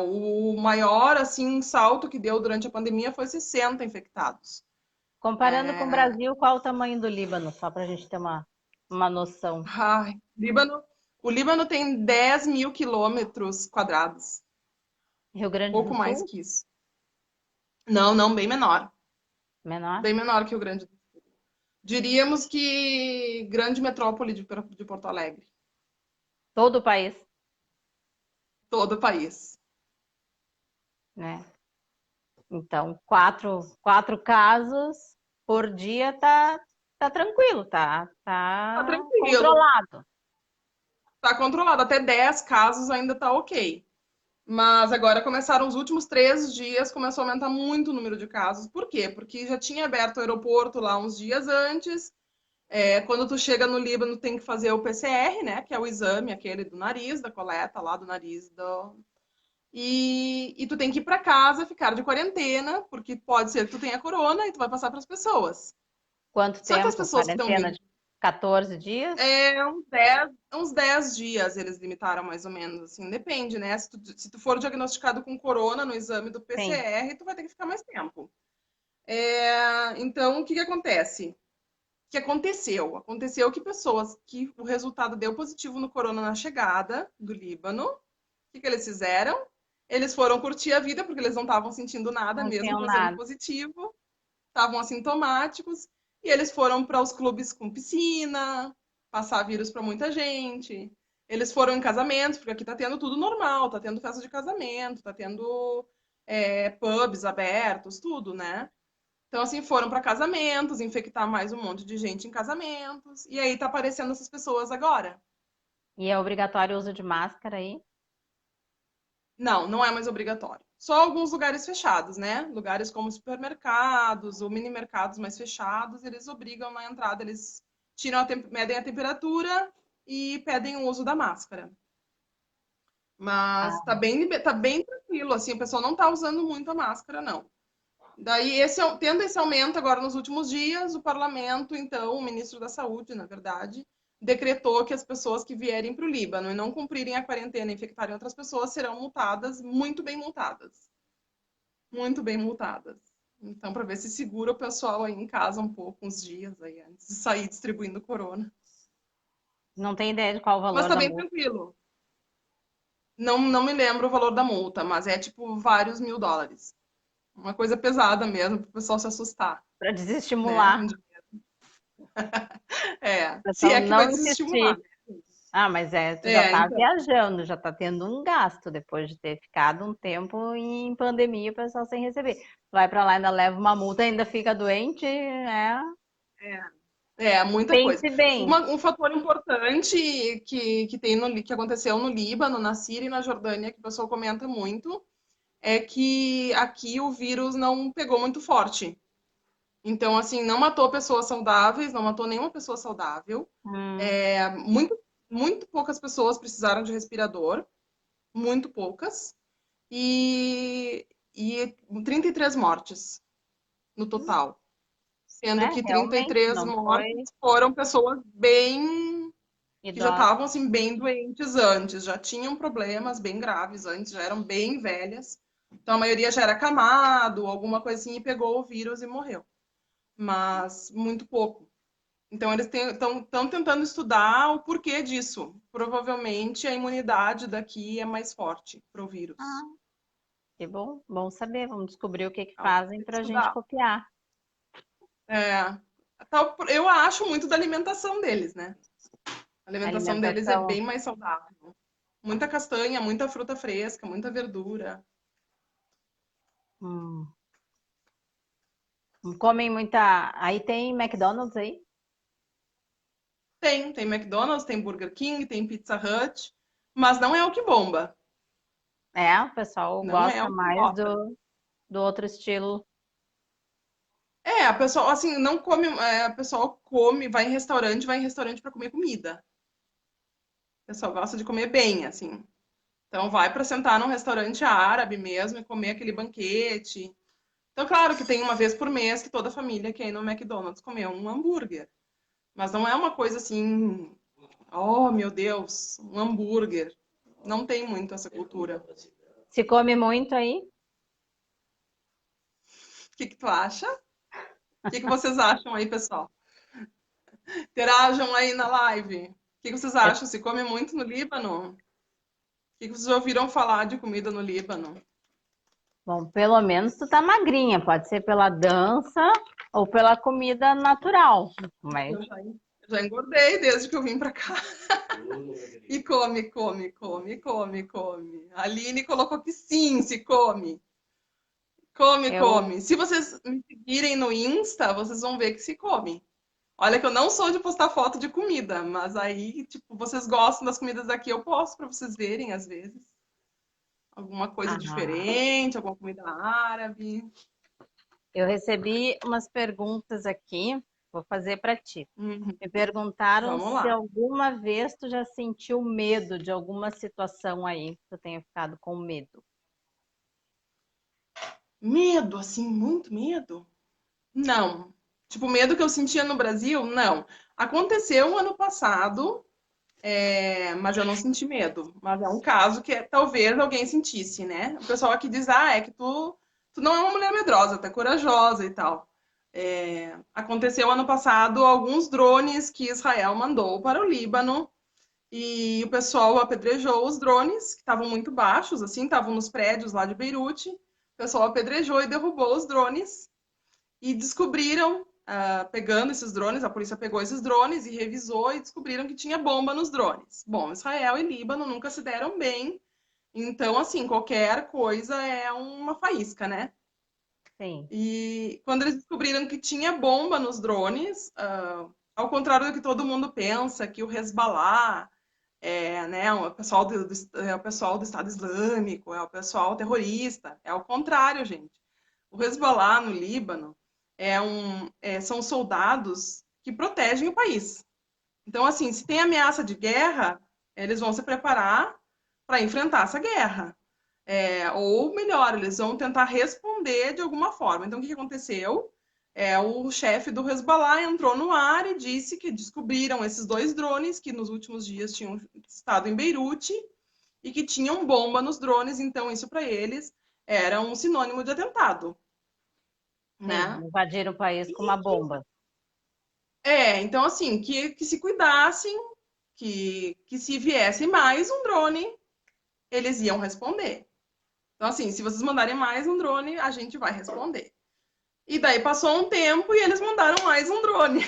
O maior, assim, salto que deu durante a pandemia foi 60 infectados. Comparando com o Brasil, qual o tamanho do Líbano? Só para a gente ter uma noção. Ai, o Líbano tem 10 mil quilômetros quadrados, Rio Grande do pouco mais Sul, que isso. Não, não, menor. bem menor que o Grande do Sul. Diríamos que grande metrópole de Porto Alegre, Todo o país, todo o país. né? Então, quatro casos por dia tá tranquilo, Tá tá tranquilo, controlado. tá controlado. Até 10 casos ainda tá ok. Mas agora começaram os últimos 3 dias, começou a aumentar muito o número de casos. Por quê? Porque já tinha aberto o aeroporto lá uns dias antes. Quando tu chega no Líbano, tem que fazer o PCR, né? Que é o exame, aquele do nariz, da coleta lá do nariz. E tu tem que ir para casa, ficar de quarentena, porque pode ser que tu tenha corona e tu vai passar para as pessoas. Quanto Só que as tempo? pessoas que estão Quarentena vindo de 14 dias? uns dez dias eles limitaram mais ou menos, assim, depende, né? Se tu for diagnosticado com corona no exame do Sim. PCR, tu vai ter que ficar mais tempo. Então, o que que acontece? O que aconteceu? Aconteceu que pessoas que o resultado deu positivo no corona na chegada do Líbano, o que que eles fizeram? Eles foram curtir a vida, porque eles não estavam sentindo nada, Não mesmo tenho trazendo nada. positivo, estavam assintomáticos, e eles foram para os clubes com piscina, passar vírus para muita gente. Eles foram em casamentos, porque aqui tá tendo tudo normal, tá tendo festa de casamento, tá tendo pubs abertos, tudo, né? Então, assim, foram para casamentos, infectar mais um monte de gente em casamentos, e aí tá aparecendo essas pessoas agora. E é obrigatório o uso de máscara aí? Não, não é mais obrigatório. Só alguns lugares fechados, né? Lugares como supermercados ou mini mercados mais fechados, eles obrigam na entrada, eles medem a temperatura e pedem o uso da máscara. Mas tá bem tranquilo, assim, o pessoal não tá usando muito a máscara, não. Daí, tendo esse aumento agora nos últimos dias, o parlamento, então, o ministro da Saúde, na verdade, decretou que as pessoas que vierem para o Líbano e não cumprirem a quarentena e infectarem outras pessoas serão multadas, muito bem multadas. Muito bem multadas. Então, para ver se segura o pessoal aí em casa um pouco, uns dias aí, antes de sair distribuindo corona. Não tem ideia de qual o Mas valor tá da bem multa tranquilo. Não me lembro o valor da multa, mas é tipo vários US$ 1.000. Uma coisa pesada mesmo, para o pessoal se assustar, para né? desestimular É, o se pessoal é que vai não desestimular. insistir. Ah, mas tu já É, tá então. viajando, já tá tendo um gasto depois de ter ficado um tempo em pandemia, o pessoal sem receber. Vai para lá, ainda leva uma multa, ainda fica doente, Muita coisa. pense bem. Um fator importante que aconteceu no Líbano, na Síria e na Jordânia, que o pessoal comenta muito, é que aqui o vírus não pegou muito forte. Então, assim, não matou pessoas saudáveis, não matou nenhuma pessoa saudável. Hum, Muito, muito poucas pessoas precisaram de respirador, muito poucas. E 33 mortes no total. Sendo que realmente 33 não mortes foi foram pessoas bem que já idosa. estavam assim bem doentes antes, já tinham problemas bem graves antes, já eram bem velhas. Então a maioria já era acamado, alguma coisinha e pegou o vírus e morreu. Mas muito pouco. Então eles estão tentando estudar o porquê disso. Provavelmente a imunidade daqui é mais forte para o vírus. Ah, que bom, bom saber. Vamos descobrir o que que Então, fazem tem que para a gente estudar. copiar. É, eu acho muito da alimentação deles, né? A alimentação deles é Alimentação. bem mais saudável. Muita castanha, muita fruta fresca, muita verdura. hum, Comem muita. Aí tem McDonald's aí? Tem McDonald's, tem Burger King, tem Pizza Hut, mas não é o que bomba. É, o pessoal Não é gosta o que mais bota. do outro estilo. A pessoa assim não come, a pessoa come, vai em restaurante para comer comida. O pessoal gosta de comer bem, assim. Então vai para sentar num restaurante árabe mesmo e comer aquele banquete. Então, claro que tem uma vez por mês que toda a família quer ir no McDonald's comer um hambúrguer. Mas não é uma coisa assim, oh meu Deus, um hambúrguer. Não tem muito essa cultura. Se come muito aí? O que que tu acha? O que que vocês acham aí, pessoal? Interajam aí na live. O que que vocês É, acham? Se come muito no Líbano? O que que vocês já ouviram falar de comida no Líbano? bom, pelo menos tu tá magrinha, pode ser pela dança ou pela comida natural, mas Eu já engordei desde que eu vim pra cá. E come, come, come, come, come. A Aline colocou que sim, se come. Come, eu come. Se vocês me seguirem no Insta, vocês vão ver que se come. Olha que eu não sou de postar foto de comida, mas aí, tipo, vocês gostam das comidas daqui, eu posto para vocês verem às vezes. Alguma coisa ah, diferente, alguma comida árabe. eu recebi umas perguntas aqui, vou fazer para ti. Uhum. Me perguntaram Vamos se lá. alguma vez tu já sentiu medo de alguma situação aí, que tu tenha ficado com medo. Medo, assim, muito medo? Não. Tipo, medo que eu sentia no Brasil? Não. Aconteceu ano passado, mas eu não senti medo. Mas é um caso que talvez alguém sentisse, né? O pessoal aqui diz, é que tu não é uma mulher medrosa, tu é corajosa e tal. Aconteceu ano passado alguns drones que Israel mandou para o Líbano e o pessoal apedrejou os drones, que estavam muito baixos, assim, estavam nos prédios lá de Beirute. O pessoal apedrejou e derrubou os drones e descobriram, pegando esses drones, a polícia pegou esses drones e revisou e descobriram que tinha bomba nos drones. Bom, Israel e Líbano nunca se deram bem, então, assim, qualquer coisa é uma faísca, né? Sim. E quando eles descobriram que tinha bomba nos drones, ao contrário do que todo mundo pensa, que o Hezbollah né, é o pessoal do Estado Islâmico, é o pessoal terrorista, é o contrário, gente. O Hezbollah no Líbano são soldados que protegem o país. Então, assim, se tem ameaça de guerra, eles vão se preparar para enfrentar essa guerra. Ou melhor, eles vão tentar responder de alguma forma. Então, o que aconteceu? O chefe do Hezbollah entrou no ar e disse que descobriram esses 2 drones que nos últimos dias tinham estado em Beirute e que tinham bomba nos drones. Então, isso para eles era um sinônimo de atentado, né? Sim, invadir o país com uma bomba. Então assim, que se cuidassem, que se viesse mais um drone, eles iam responder. Então, assim, se vocês mandarem mais um drone, a gente vai responder. E daí passou um tempo e eles mandaram mais um drone.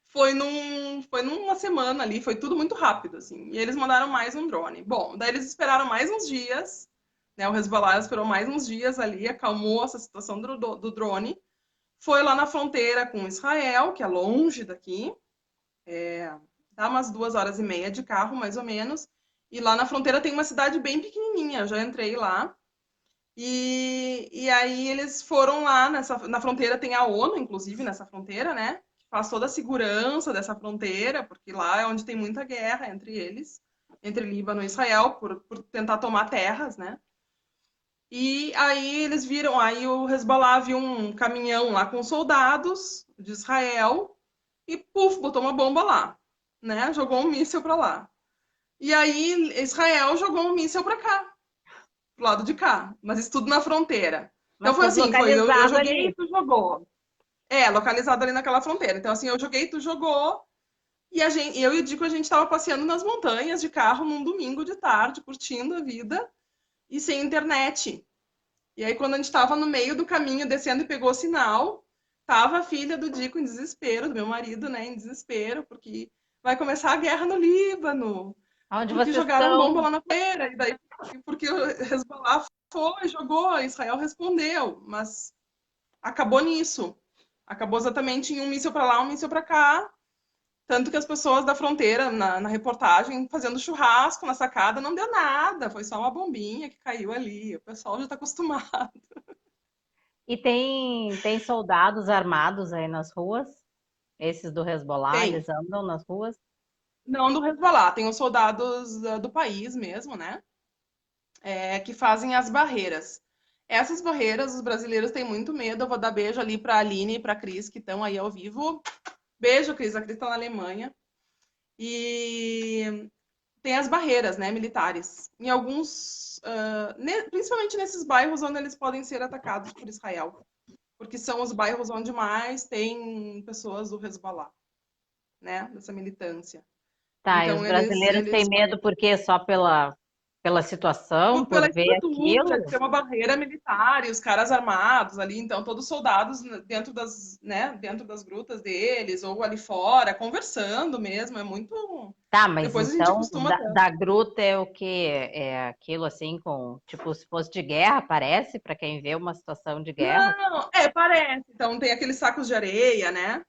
Foi numa semana ali, foi tudo muito rápido, assim. E eles mandaram mais um drone. Bom, daí eles esperaram mais uns dias, né? O Hezbollah esperou mais uns dias ali, acalmou essa situação do drone. Foi lá na fronteira com Israel, que é longe daqui. Dá umas 2 horas e meia de carro, mais ou menos. E lá na fronteira tem uma cidade bem pequenininha, eu já entrei lá. E aí eles foram lá, na fronteira tem a ONU, inclusive, nessa fronteira, né? Que faz toda a segurança dessa fronteira, porque lá é onde tem muita guerra entre eles, entre Líbano e Israel, por tentar tomar terras, né? E aí eles viram, aí o Hezbollah viu um caminhão lá com soldados de Israel e, puf, botou uma bomba lá, né? Jogou um míssil para lá. E aí Israel jogou um míssil para cá, pro lado de cá, mas isso tudo na fronteira. Então Mas foi tudo assim, eu localizado joguei e ali. tu jogou. Localizado ali naquela fronteira. Então assim, eu joguei, tu jogou, e eu e o Dico a gente estava passeando nas montanhas de carro num domingo de tarde, curtindo a vida e sem internet. E aí quando a gente estava no meio do caminho, descendo e pegou o sinal, tava a filha do Dico em desespero, do meu marido, né, em desespero, porque vai começar a guerra no Líbano, Onde porque vocês jogaram bomba estão? lá na feira, e daí porque o Hezbollah foi, jogou, Israel respondeu, mas acabou nisso. Acabou exatamente em um míssil para lá, um míssil para cá. Tanto que as pessoas da fronteira, na reportagem, fazendo churrasco na sacada, não deu nada, foi só uma bombinha que caiu ali. O pessoal já está acostumado. E tem soldados armados aí nas ruas? Esses do Hezbollah, Tem. eles andam nas ruas? Não do Hezbollah, tem os soldados do país mesmo, né? Que fazem as barreiras. Essas barreiras, os brasileiros têm muito medo. Eu vou dar beijo ali para a Aline e para a Cris, que estão aí ao vivo. Beijo, Cris. A Cris está na Alemanha. E tem as barreiras, né, militares. Em alguns, principalmente nesses bairros onde eles podem ser atacados por Israel. Porque são os bairros onde mais tem pessoas do Hezbollah, né, dessa militância. Tá, e os Então, brasileiros têm medo porque só pela situação, pela por ver estrutura, de aquilo? ter uma barreira militar e os caras armados ali, então todos os soldados dentro das, né, dentro das grutas deles ou ali fora, conversando mesmo, é muito. Tá, mas Depois a gente então acostuma da gruta é o quê? É aquilo assim com, tipo, se fosse de guerra, parece, para quem vê uma situação de guerra? Não, parece. Então tem aqueles sacos de areia, né?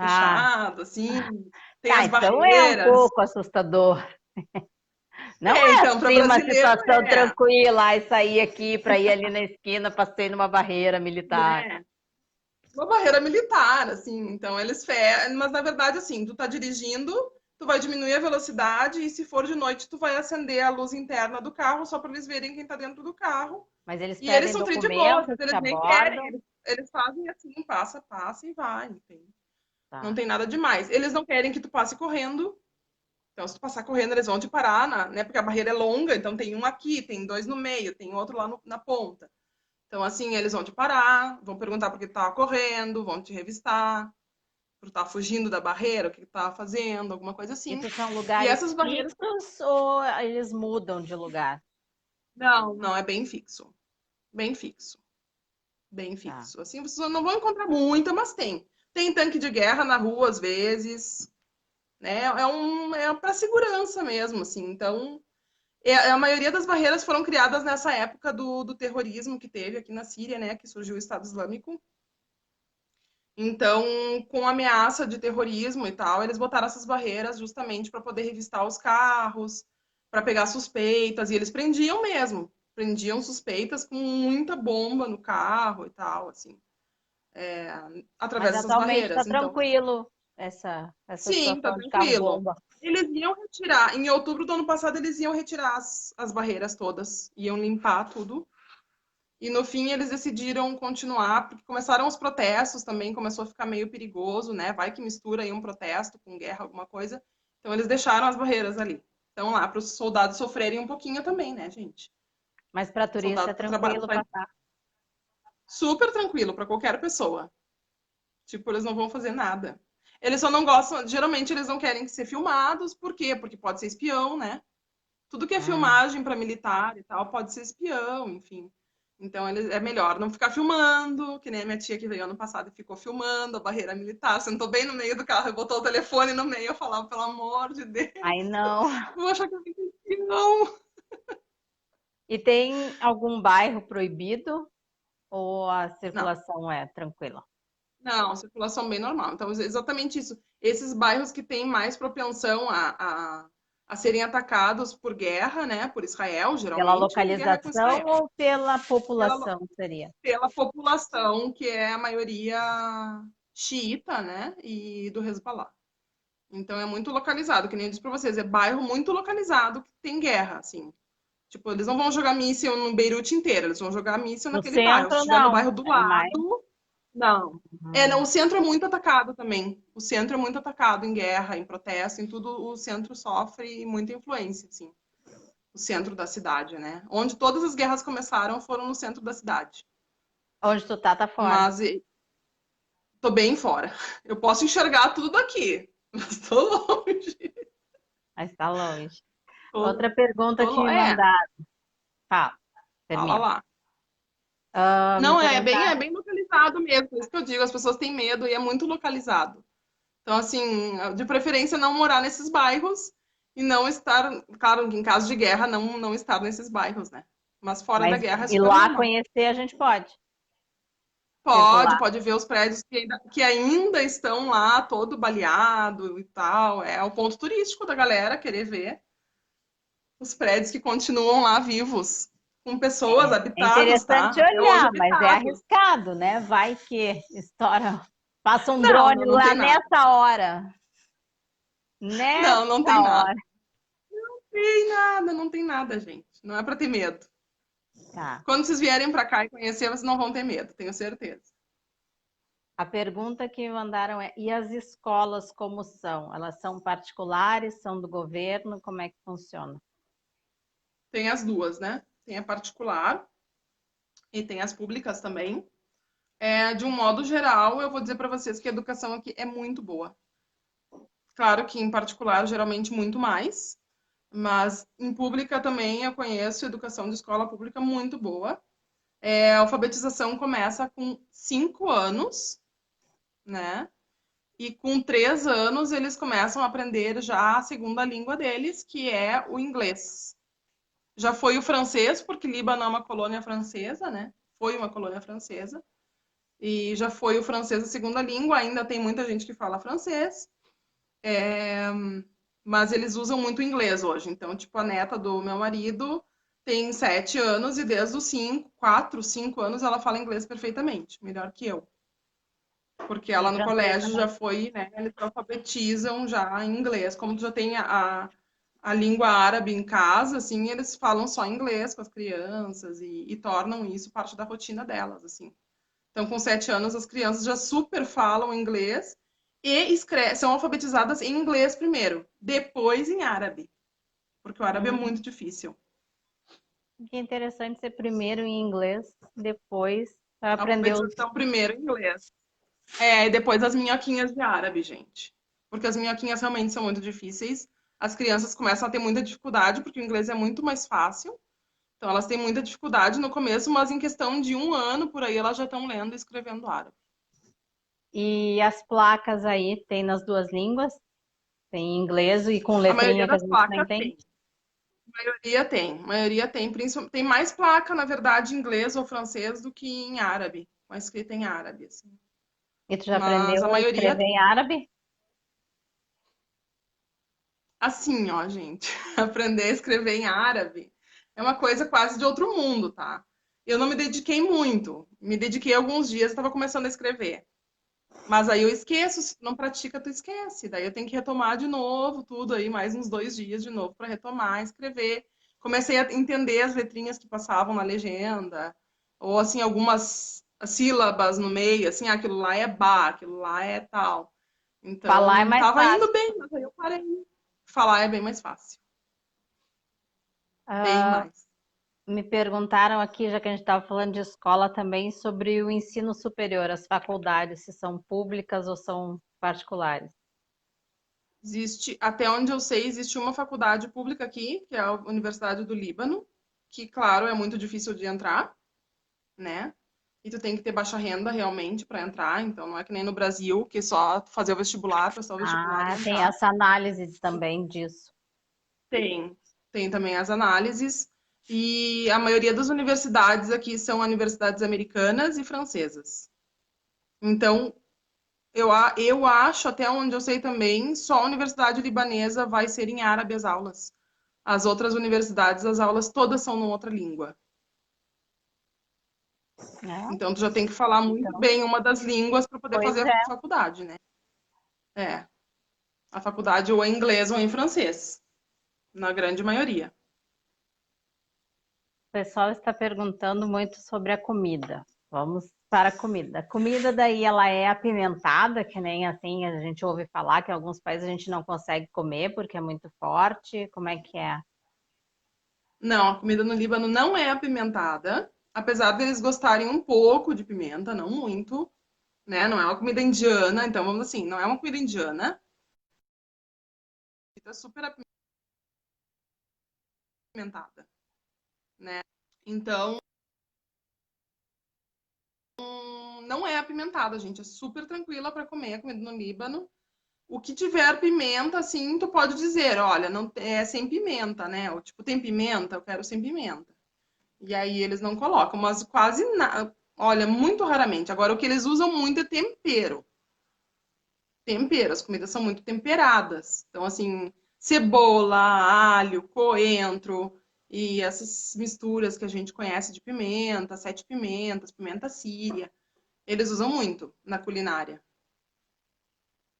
Ah, Fechado, assim. Tem tá, as então é um barreiras. pouco assustador. Não é Então, para assim uma brasileiro situação é, tranquila e sair aqui para ir ali na esquina, passei numa barreira militar. né? Uma barreira militar, assim. Então eles fecham, mas na verdade, assim, tu tá dirigindo, tu vai diminuir a velocidade e se for de noite, tu vai acender a luz interna do carro só para eles verem quem tá dentro do carro. Mas eles E eles pedem são tri de boas, documentos, te eles nem querem, abordam. eles fazem assim, passa, passa e vai, entende? Não Tá. tem nada demais. Eles não querem que tu passe correndo. Então, se tu passar correndo, eles vão te parar, né? Porque a barreira é longa, então tem um aqui, tem 2 no meio, tem outro lá na ponta. Então, assim, eles vão te parar, vão perguntar por que tu tava correndo, vão te revistar, por estar fugindo da barreira, o que tu tava fazendo, alguma coisa assim. Isso são E lugares essas barreiras. fixos ou eles mudam de lugar? Não, não, é bem fixo. Bem fixo. Bem Tá. fixo. Assim, vocês não vão encontrar muita, mas tem. Tem tanque de guerra na rua, às vezes, né? É para segurança mesmo, assim. Então, a maioria das barreiras foram criadas nessa época do terrorismo que teve aqui na Síria, né? Que surgiu o Estado Islâmico. Então, com a ameaça de terrorismo e tal, eles botaram essas barreiras justamente para poder revistar os carros, para pegar suspeitas, e eles prendiam mesmo. Prendiam suspeitas com muita bomba no carro e tal, assim, Mas através dessas atualmente está barreiras. Então, tranquilo. essa Sim, tá situação de carro tranquilo. bomba? Eles iam retirar, em outubro do ano passado, eles iam retirar as barreiras todas, iam limpar tudo. E no fim eles decidiram continuar, porque começaram os protestos também, começou a ficar meio perigoso, né? Vai que mistura aí um protesto com guerra, alguma coisa. Então eles deixaram as barreiras ali. Então lá para os soldados sofrerem um pouquinho também, né, gente? Mas para turista é Soldado tá trabalhando tranquilo tá passar. super tranquilo para qualquer pessoa. Tipo, eles não vão fazer nada. Eles só não gostam, geralmente eles não querem ser filmados, por quê? Porque pode ser espião, né? Tudo que é filmagem para militar e tal pode ser espião, enfim. Então é melhor não ficar filmando, que nem a minha tia que veio ano passado e ficou filmando a barreira militar, sentou bem no meio do carro e botou o telefone no meio, eu falava, pelo amor de Deus, Aí não. vou achar que eu tenho espião. E tem algum bairro proibido ou a Não, circulação é tranquila? não, circulação bem normal. Então, exatamente isso. Esses bairros que têm mais propensão a serem atacados por guerra, né? Por Israel, Pela geralmente, guerra com localização Israel. ou pela Pela, população seria? pela população, que é a maioria xiita, né? E do Hezbollah. Então é muito localizado, que nem eu disse para vocês, é bairro muito localizado que tem guerra, assim. Tipo, eles não vão jogar míssil no Beirute inteiro, eles vão jogar míssil No naquele bairro. Se centro, estiver no não. bairro do É mais. lado, não. Não, o centro é muito atacado também. O centro é muito atacado em guerra, em protesto, em tudo, o centro sofre muita influência, assim. O centro da cidade, né? Onde todas as guerras começaram foram no centro da cidade. Onde tu tá fora. Mas tô bem fora. Eu posso enxergar tudo daqui, mas tô longe. Mas tá longe. Tô, Outra pergunta que me É, mandaram. Tá, fala termina. lá. Me Não, perguntaram. é bem localizado mesmo, por isso que eu digo, as pessoas têm medo e é muito localizado. Então, assim, de preferência não morar nesses bairros e não estar, claro, em caso de guerra, não estar nesses bairros, né? Mas fora da Mas guerra é ir super lá normal. conhecer a gente pode. Pode, Circular. pode ver os prédios que ainda estão lá, todo baleado e tal. É o ponto turístico da galera querer ver os prédios que continuam lá vivos, com pessoas É habitados, tá? interessante Até hoje olhar, mas é habitados. arriscado, né? Vai que estoura. Passa um Não, drone não, não lá tem nada. nessa hora. Não, não Nessa tem nada. hora. Tem nada, não tem nada, gente. Não é para ter medo. Tá. Quando vocês vierem para cá e conhecer, vocês não vão ter medo, tenho certeza. A pergunta que me mandaram é: e as escolas como são? Elas são particulares, são do governo? Como é que funciona? Tem as duas, né? Tem a particular e tem as públicas também. De um modo geral, eu vou dizer para vocês que a educação aqui é muito boa. Claro que em particular, geralmente muito mais, mas em pública também eu conheço educação de escola pública muito boa. A alfabetização começa com 5 anos, né? E com 3 anos eles começam a aprender já a segunda língua deles, que é o inglês. Já foi o francês, porque Líbano é uma colônia francesa, né? Foi uma colônia francesa. E já foi o francês a segunda língua, ainda tem muita gente que fala francês. Mas eles usam muito o inglês hoje. Então, tipo, a neta do meu marido tem 7 anos e desde os 5, 4, 5 anos ela fala inglês perfeitamente, melhor que eu. Porque E ela no francês colégio também. já foi, né? Eles alfabetizam já em inglês. Como tu já tem a língua árabe em casa, assim, eles falam só inglês com as crianças e tornam isso parte da rotina delas, assim. Então, com 7 anos, as crianças já super falam inglês e são alfabetizadas em inglês primeiro, depois em árabe, porque o árabe é muito difícil. Que interessante ser primeiro em inglês, depois para A aprender os. alfabetização primeiro em inglês. E depois as minhoquinhas de árabe, gente. Porque as minhoquinhas realmente são muito difíceis. As crianças começam a ter muita dificuldade, porque o inglês é muito mais fácil. Então, elas têm muita dificuldade no começo, mas em questão de 1 ano, por aí, elas já estão lendo e escrevendo árabe. E as placas aí tem nas duas línguas? Tem em inglês e com A maioria letrinha que a das gente não placas entende? tem. A maioria tem. Tem mais placa, na verdade, em inglês ou francês do que em árabe. Com a escrita em árabe, assim. E tu já Mas a aprendeu a maioria escrever tem. em árabe? Assim, ó, gente. Aprender a escrever em árabe é uma coisa quase de outro mundo, tá? Eu não me dediquei muito. Me dediquei alguns dias e estava começando a escrever. Mas aí eu esqueço, se tu não pratica, tu esquece. Daí eu tenho que retomar de novo tudo aí, mais uns 2 dias de novo para retomar, escrever. Comecei a entender as letrinhas que passavam na legenda, ou assim, algumas sílabas no meio, assim, aquilo lá é ba, aquilo lá é tal. Falar é Então, mais tava indo fácil. bem, mas aí eu parei. Falar é bem mais fácil, bem Ah, mais. me perguntaram aqui, já que a gente estava falando de escola também, sobre o ensino superior, as faculdades, se são públicas ou são particulares. Existe, até onde eu sei, existe uma faculdade pública aqui, que é a Universidade do Líbano, que, claro, é muito difícil de entrar, né? E tu tem que ter baixa renda realmente para entrar, então não é que nem no Brasil, que é só fazer o vestibular, prestar o vestibular e Ah, tem entrar. essa análise também disso. Tem, tem também as análises, e a maioria das universidades aqui são universidades americanas e francesas. Então, eu acho, até onde eu sei também, só a Universidade Libanesa vai ser em árabe as aulas. As outras universidades, as aulas todas são numa outra língua. Né? Então, tu já tem que falar muito Então, bem uma das línguas para poder pois fazer é. a faculdade, né? É, a faculdade ou é em inglês ou é em francês, na grande maioria. O pessoal está perguntando muito sobre a comida. Vamos para a comida. A comida daí ela é apimentada, que nem assim a gente ouve falar que em alguns países a gente não consegue comer porque é muito forte. Como é que é? Não, a comida no Líbano não é apimentada, apesar deles gostarem um pouco de pimenta, não muito, né? Não é uma comida indiana, então vamos assim, não é uma comida indiana, é super apimentada, né? Então, não é apimentada, gente, é super tranquila para comer a comida no Líbano. O que tiver pimenta, assim, tu pode dizer, olha, não é sem pimenta, né? Ou tipo, tem pimenta, eu quero sem pimenta. E aí eles não colocam, mas quase nada. Olha, muito raramente. Agora, o que eles usam muito é tempero. Tempero, as comidas são muito temperadas. Então, assim, cebola, alho, coentro e essas misturas que a gente conhece de pimenta, sete pimentas, pimenta síria, eles usam muito na culinária,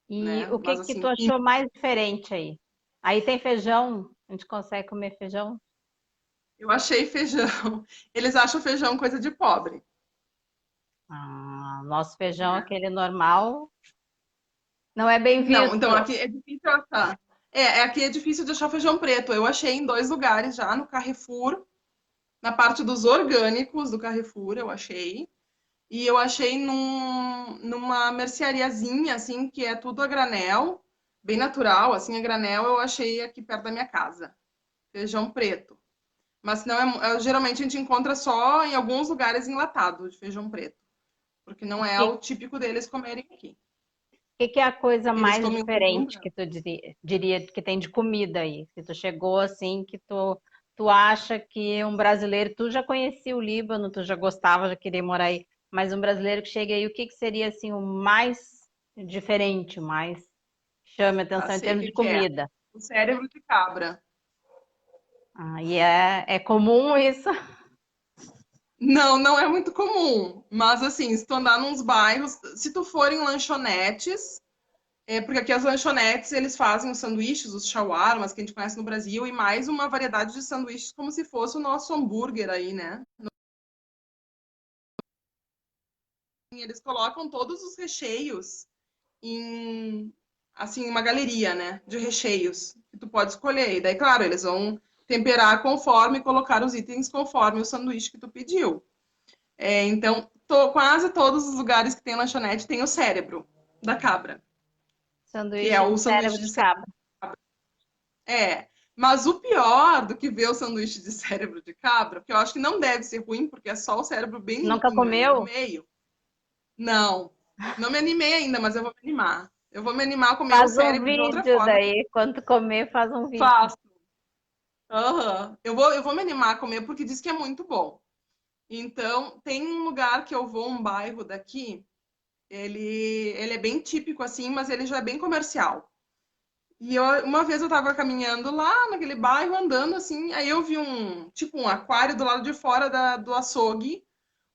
E né? o que Mas que assim, tu achou mais diferente aí? Aí tem feijão? A gente consegue comer feijão? eu achei feijão. Eles acham feijão coisa de pobre, Ah, nosso feijão, né? aquele normal, não é bem Não, então visto. aqui é difícil achar. Aqui é difícil de achar feijão preto. Eu achei em 2 lugares já, no Carrefour, na parte dos orgânicos do Carrefour, eu achei. E eu achei numa merceariazinha, assim, que é tudo a granel, bem natural, assim, a granel, eu achei aqui perto da minha casa. Feijão preto. Mas não geralmente a gente encontra só em alguns lugares enlatado de feijão preto, porque não é o típico deles comerem aqui. Que é a coisa Eles mais comem o feijão diferente branco. que tu diria que tem de comida aí? Que tu chegou assim, que tu acha que um brasileiro, tu já conhecia o Líbano, tu já gostava, já queria morar aí, mas um brasileiro que chega aí, o que que seria assim o mais diferente, o mais chame Já atenção em sei o termos que de que é. comida? O cérebro de cabra. Ah, e é comum isso? Não, não é muito comum. Mas assim, se tu andar nos bairros, se tu for em lanchonetes, porque aqui as lanchonetes eles fazem os sanduíches, os shawarmas que a gente conhece no Brasil, e mais uma variedade de sanduíches como se fosse o nosso hambúrguer aí, né? Eles colocam todos os recheios em assim uma galeria, né, de recheios que tu pode escolher. E daí, claro, eles vão temperar conforme colocar os itens conforme o sanduíche que tu pediu. Então, quase todos os lugares que tem lanchonete tem o cérebro da cabra, que é Sanduíche de o cérebro sanduíche de de cérebro. cabra. Mas o pior do que ver o sanduíche de cérebro de cabra, porque eu acho que não deve ser ruim, porque é só o cérebro bem Nunca limpinho ali no comeu? meio. Não, não me animei ainda, mas eu vou me animar. Eu vou me animar a comer o Faz um cérebro de outra vídeo forma que daí, quando tu comer, faz um vídeo. faço. Aham. Eu vou me animar a comer porque diz que é muito bom. Então, tem um lugar que eu vou, um bairro daqui, ele é bem típico assim, mas ele já é bem comercial. E uma vez eu tava caminhando lá naquele bairro, andando assim, aí eu vi tipo um aquário do lado de fora do açougue,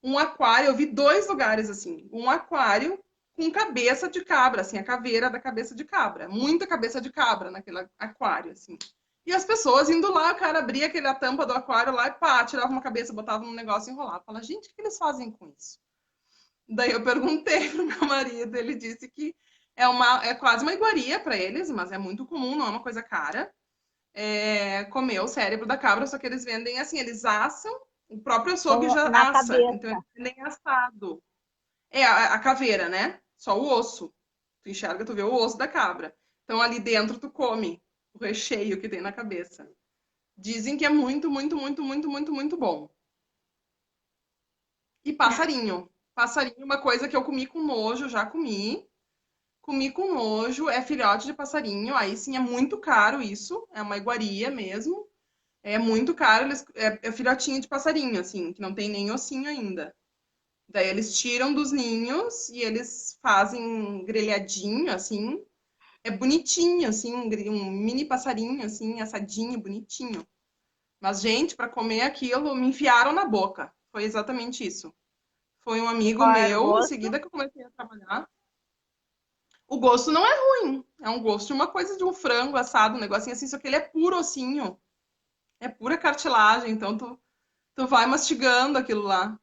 um aquário, eu vi 2 lugares assim, um aquário com cabeça de cabra, assim, a caveira da cabeça de cabra. Muita cabeça de cabra naquele aquário, assim. E as pessoas indo lá, o cara abria a tampa do aquário lá e pá, tirava uma cabeça, botava num negócio e enrolava. Fala, gente, o que eles fazem com isso? Daí eu perguntei pro meu marido, ele disse que é quase uma iguaria para eles, mas é muito comum, não é uma coisa cara. Comer o cérebro da cabra, só que eles vendem assim, eles assam, o próprio açougue já Na assa, então cabeça. eles vendem assado. A caveira, né? Só o osso. Tu enxerga, tu vê o osso da cabra. Então ali dentro tu come o recheio que tem na cabeça. Dizem que é muito, muito, muito, muito, muito, muito bom. E passarinho. Passarinho, uma coisa que eu comi com nojo, já comi. Comi com nojo, é filhote de passarinho. Aí sim é muito caro isso. É uma iguaria mesmo. É muito caro. É filhotinho de passarinho, assim, que não tem nem ossinho ainda. Daí eles tiram dos ninhos e eles fazem grelhadinho, assim. É bonitinho, assim, um mini passarinho, assim, assadinho, bonitinho. Mas, gente, para comer aquilo, me enfiaram na boca. Foi exatamente isso. Foi um amigo Qual era o meu, em gosto? seguida que eu comecei a trabalhar. O gosto não é ruim. É um gosto de uma coisa de um frango assado, um negocinho assim, só que ele é puro ossinho. É pura cartilagem, então tu vai mastigando aquilo lá.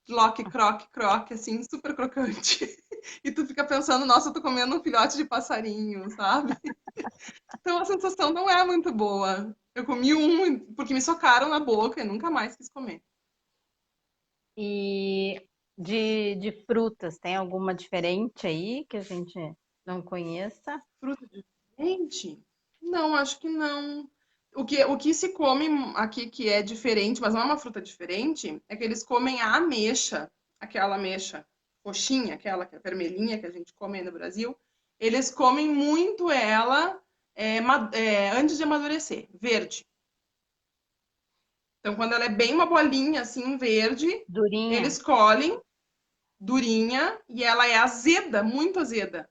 Croque, croque, croque, assim, super crocante. E tu fica pensando, nossa, eu tô comendo um filhote de passarinho, sabe? Então a sensação não é muito boa. Eu comi um porque me socaram na boca e nunca mais quis comer. E de frutas, tem alguma diferente aí que a gente não conheça? Fruta diferente? Não, acho que não. O que se come aqui que é diferente, mas não é uma fruta diferente, é que eles comem a ameixa, aquela ameixa roxinha, aquela que é vermelhinha que a gente come aí no Brasil. Eles comem muito ela antes de amadurecer, verde. Então, quando ela é bem uma bolinha assim, verde, Durinha? eles colhem durinha e ela é azeda, muito azeda.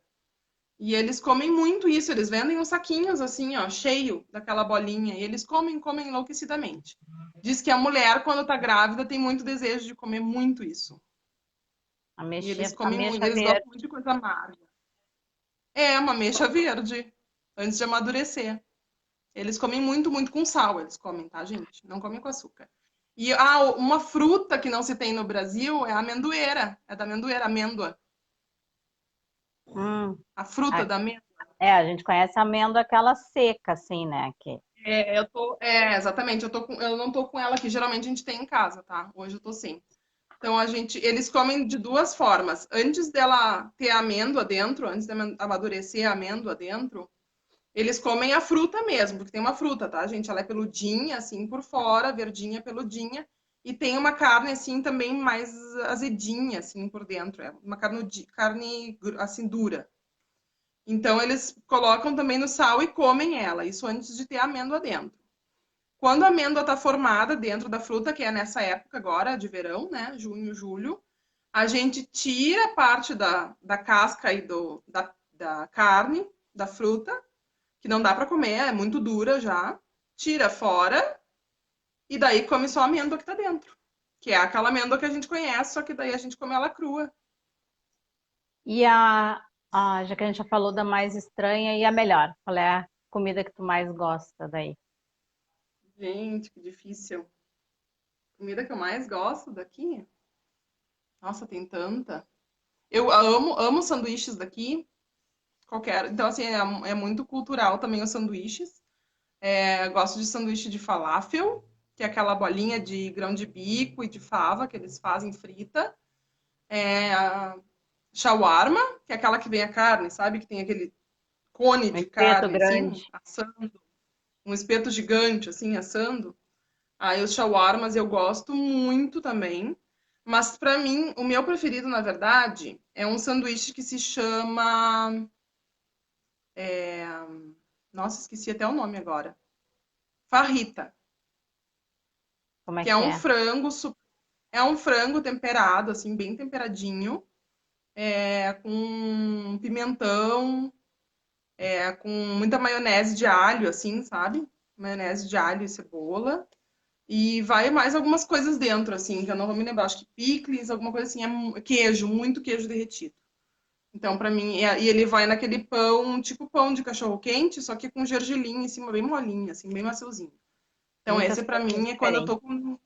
E eles comem muito isso, eles vendem uns saquinhos assim, ó, cheio daquela bolinha, e eles comem enlouquecidamente. Diz que a mulher, quando tá grávida, tem muito desejo de comer muito isso. E eles comem muito, Ameixa eles gostam verde. muito de coisa amarga. É uma ameixa verde, antes de amadurecer. Eles comem muito, muito com sal, eles comem, tá, gente? Não comem com açúcar. E uma fruta que não se tem no Brasil é a amendoeira, é da amendoeira, amêndoa. Hum, A fruta a- da amêndoa. a gente conhece a amêndoa aquela seca, assim, né? Exatamente, eu não tô com ela aqui, geralmente a gente tem em casa, tá? Hoje eu tô sem. Então eles comem de duas formas. Antes dela ter a amêndoa dentro, antes de amadurecer a amêndoa dentro, eles comem a fruta mesmo, porque tem uma fruta, tá, gente? Ela é peludinha, assim, por fora, verdinha, peludinha, e tem uma carne, assim, também mais azedinha, assim, por dentro. É uma carne assim, dura. Então, eles colocam também no sal e comem ela, isso antes de ter a amêndoa dentro. Quando a amêndoa está formada dentro da fruta, que é nessa época agora, de verão, né? Junho, julho, a gente tira parte da casca e da carne, da fruta, que não dá para comer, é muito dura já. Tira fora e daí come só a amêndoa que está dentro. Que é aquela amêndoa que a gente conhece, só que daí a gente come ela crua. E já que a gente já falou da mais estranha e a melhor, qual é a comida que tu mais gosta daí? Gente, que difícil. Comida que eu mais gosto daqui? Nossa, tem tanta. Eu amo sanduíches daqui. Qualquer. Então, assim, é muito cultural também os sanduíches. Gosto de sanduíche de falafel, que é aquela bolinha de grão de bico e de fava que eles fazem frita. A shawarma, que é aquela que vem a carne, sabe? Que tem aquele cone Um de espeto carne, grande. assim, assando. Um espeto gigante, assim, assando. Aí os shawarmas eu gosto muito também. Mas para mim, o meu preferido, na verdade, é um sanduíche que se chama. Nossa, esqueci até o nome agora. Farrita, Como é que é que um é? frango, é um frango temperado, assim, bem temperadinho, com pimentão, com muita maionese de alho, assim, sabe? Maionese de alho e cebola. E vai mais algumas coisas dentro, assim, que eu não vou me lembrar. Acho que picles, alguma coisa assim. Queijo, muito queijo derretido. Então, para mim, e ele vai naquele pão, tipo pão de cachorro-quente, só que com gergelim em cima, bem molinho, assim, bem maciozinho. Então, Muitas esse para coisas mim é quando eu diferentes. tô com.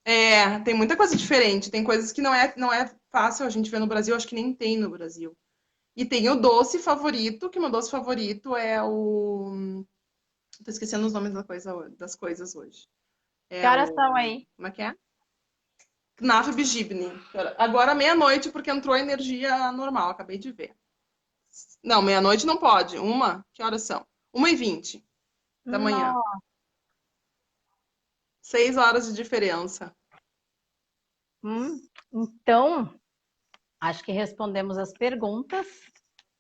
É, tem muita coisa diferente. Tem coisas que não é fácil a gente ver no Brasil, acho que nem tem no Brasil. E tem o doce favorito, que meu doce favorito é o. Tô esquecendo os nomes das coisas hoje. Que É horas são o. aí? Como é que é? Knafe Bigibni. Agora meia-noite, porque entrou energia normal, acabei de ver. Não, meia-noite não pode. Uma? Que horas são? 1h20 da manhã. Nossa. 6 horas de diferença. Então, acho que respondemos as perguntas,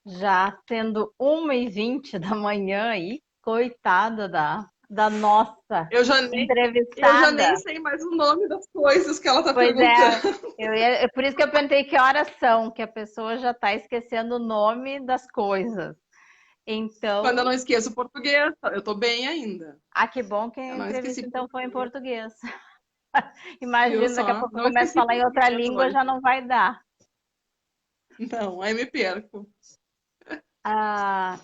já sendo 1h20 da manhã aí, coitada da nossa Eu já nem entrevistada. sei mais o nome das coisas que ela tá Pois perguntando. é, é por isso que eu perguntei que horas são, que a pessoa já está esquecendo o nome das coisas. Quando eu Então, não esqueço o português, eu tô bem ainda. que bom que Eu a não esqueci entrevista então foi em português. português. Viu Imagina, daqui a só? pouco eu Não começo a esqueci falar em outra português língua, hoje. já não vai dar. Não, aí me perco. Ah,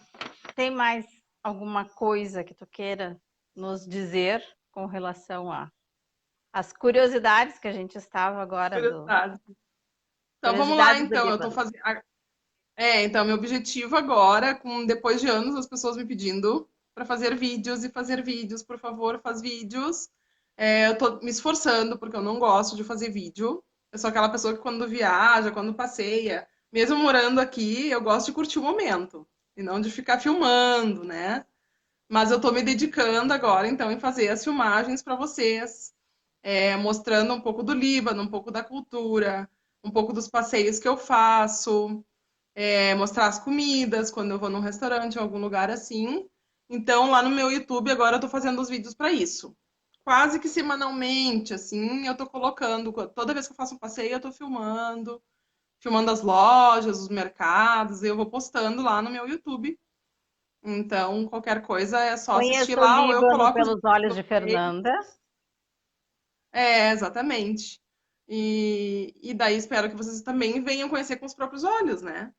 tem mais alguma coisa que tu queira nos dizer com relação às curiosidades que a gente estava agora do Curiosidade. Então vamos lá, curiosidades do então. Eu tô Líbano? fazendo. Então, meu objetivo agora, depois de anos as pessoas me pedindo para fazer vídeos e fazer vídeos, por favor, faz vídeos. Eu tô me esforçando porque eu não gosto de fazer vídeo. Eu sou aquela pessoa que quando viaja, quando passeia, mesmo morando aqui, eu gosto de curtir o momento e não de ficar filmando, né? Mas eu tô me dedicando agora, então, em fazer as filmagens para vocês, mostrando um pouco do Líbano, um pouco da cultura, um pouco dos passeios que eu faço, mostrar as comidas quando eu vou num restaurante, em algum lugar assim. Então, lá no meu YouTube, agora eu tô fazendo os vídeos para isso. Quase que semanalmente, assim, eu tô colocando. Toda vez que eu faço um passeio, eu tô filmando as lojas, os mercados, e eu vou postando lá no meu YouTube. Então, qualquer coisa é só assistir Conheço o lá ou eu Líbano coloco os pelos vídeos olhos que de eu sei. Fernanda. Exatamente. E daí espero que vocês também venham conhecer com os próprios olhos, né?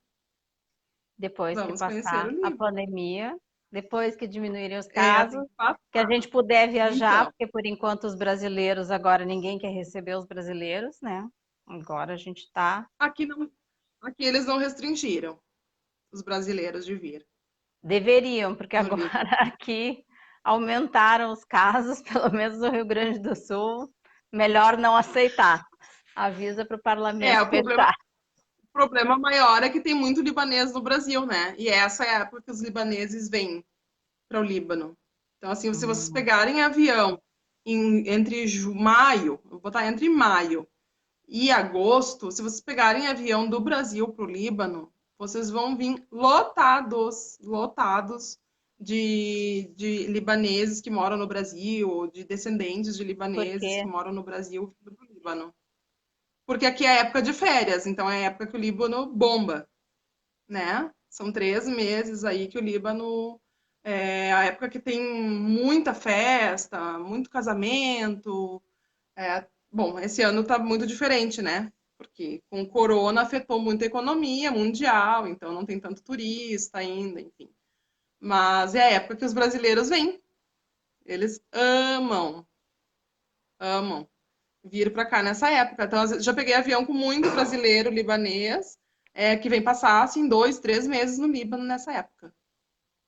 Depois que Vamos conhecer o passar a Líbano. pandemia, depois que diminuírem os Tem casos, que que a passar. gente puder viajar, Então. porque por enquanto os brasileiros, agora ninguém quer receber os brasileiros, né? Agora a gente está. Aqui não, aqui eles não restringiram os brasileiros de vir Deveriam, porque no agora Líbano. aqui aumentaram os casos, pelo menos no Rio Grande do Sul. Melhor não aceitar. Avisa para o parlamento O problema, fechar. o problema maior é que tem muito libanês no Brasil, né? E essa é a época que os libaneses vêm para o Líbano. Então, assim, se vocês Hum, pegarem avião entre maio, vou botar entre maio e agosto, se vocês pegarem avião do Brasil para o Líbano, vocês vão vir lotados, lotados de libaneses que moram no Brasil, ou de descendentes de libaneses porque que moram no Brasil vindo para o Líbano. Porque aqui é época de férias, então é a época que o Líbano bomba, né? São 3 meses aí que o Líbano é a época que tem muita festa, muito casamento, bom, esse ano tá muito diferente, né? Porque com o corona afetou muito a economia mundial, então não tem tanto turista ainda, enfim. Mas é a época que os brasileiros vêm. Eles amam, amam vir para cá nessa época. Então, já peguei avião com muito brasileiro libanês que vem passar assim 2, 3 meses no Líbano nessa época.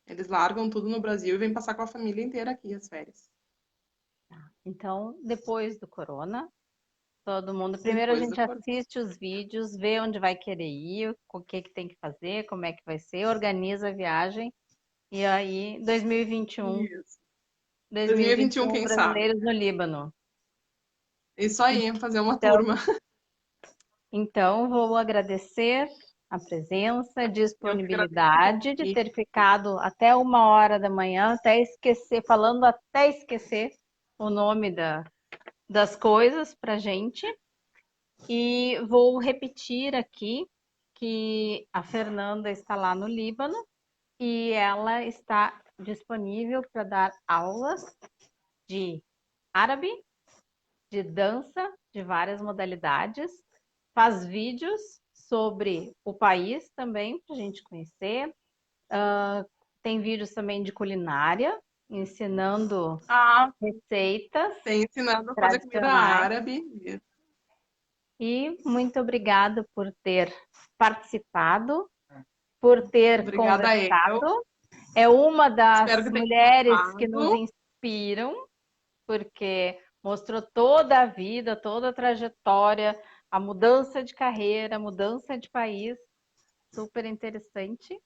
Eles largam tudo no Brasil e vêm passar com a família inteira aqui as férias. então, depois do corona, todo mundo. Primeiro a Depois do gente corona. assiste os vídeos, vê onde vai querer ir, o que que tem que fazer, como é que vai ser, organiza a viagem. E aí, 2021, Isso. 2021, 2021 quem sabe? brasileiros no Líbano. Isso aí, fazer uma Então, turma. então, vou agradecer a presença, Eu que agradeço o disponibilidade de convite. ter ficado até 1h da manhã, até esquecer, falando até esquecer o nome das coisas para gente. E vou repetir aqui que a Fernanda está lá no Líbano e ela está disponível para dar aulas de árabe, de dança, de várias modalidades, faz vídeos sobre o país também, para a gente conhecer. Tem vídeos também de culinária, ensinando Ah, receitas tem ensinando a fazer comida tradicionais. árabe. E muito obrigada por ter participado, por ter Obrigada eu. conversado. É uma Espero das que tenha mulheres que nos gostado. inspiram, porque mostrou toda a vida, toda a trajetória, a mudança de carreira, a mudança de país. Super interessante.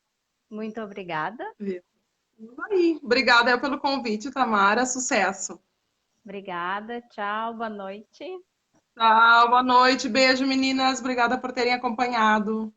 Muito obrigada. Isso aí. Obrigada eu pelo convite, Tamara. Sucesso. Obrigada. Tchau. Boa noite. Tchau, boa noite. Beijo, meninas. Obrigada por terem acompanhado.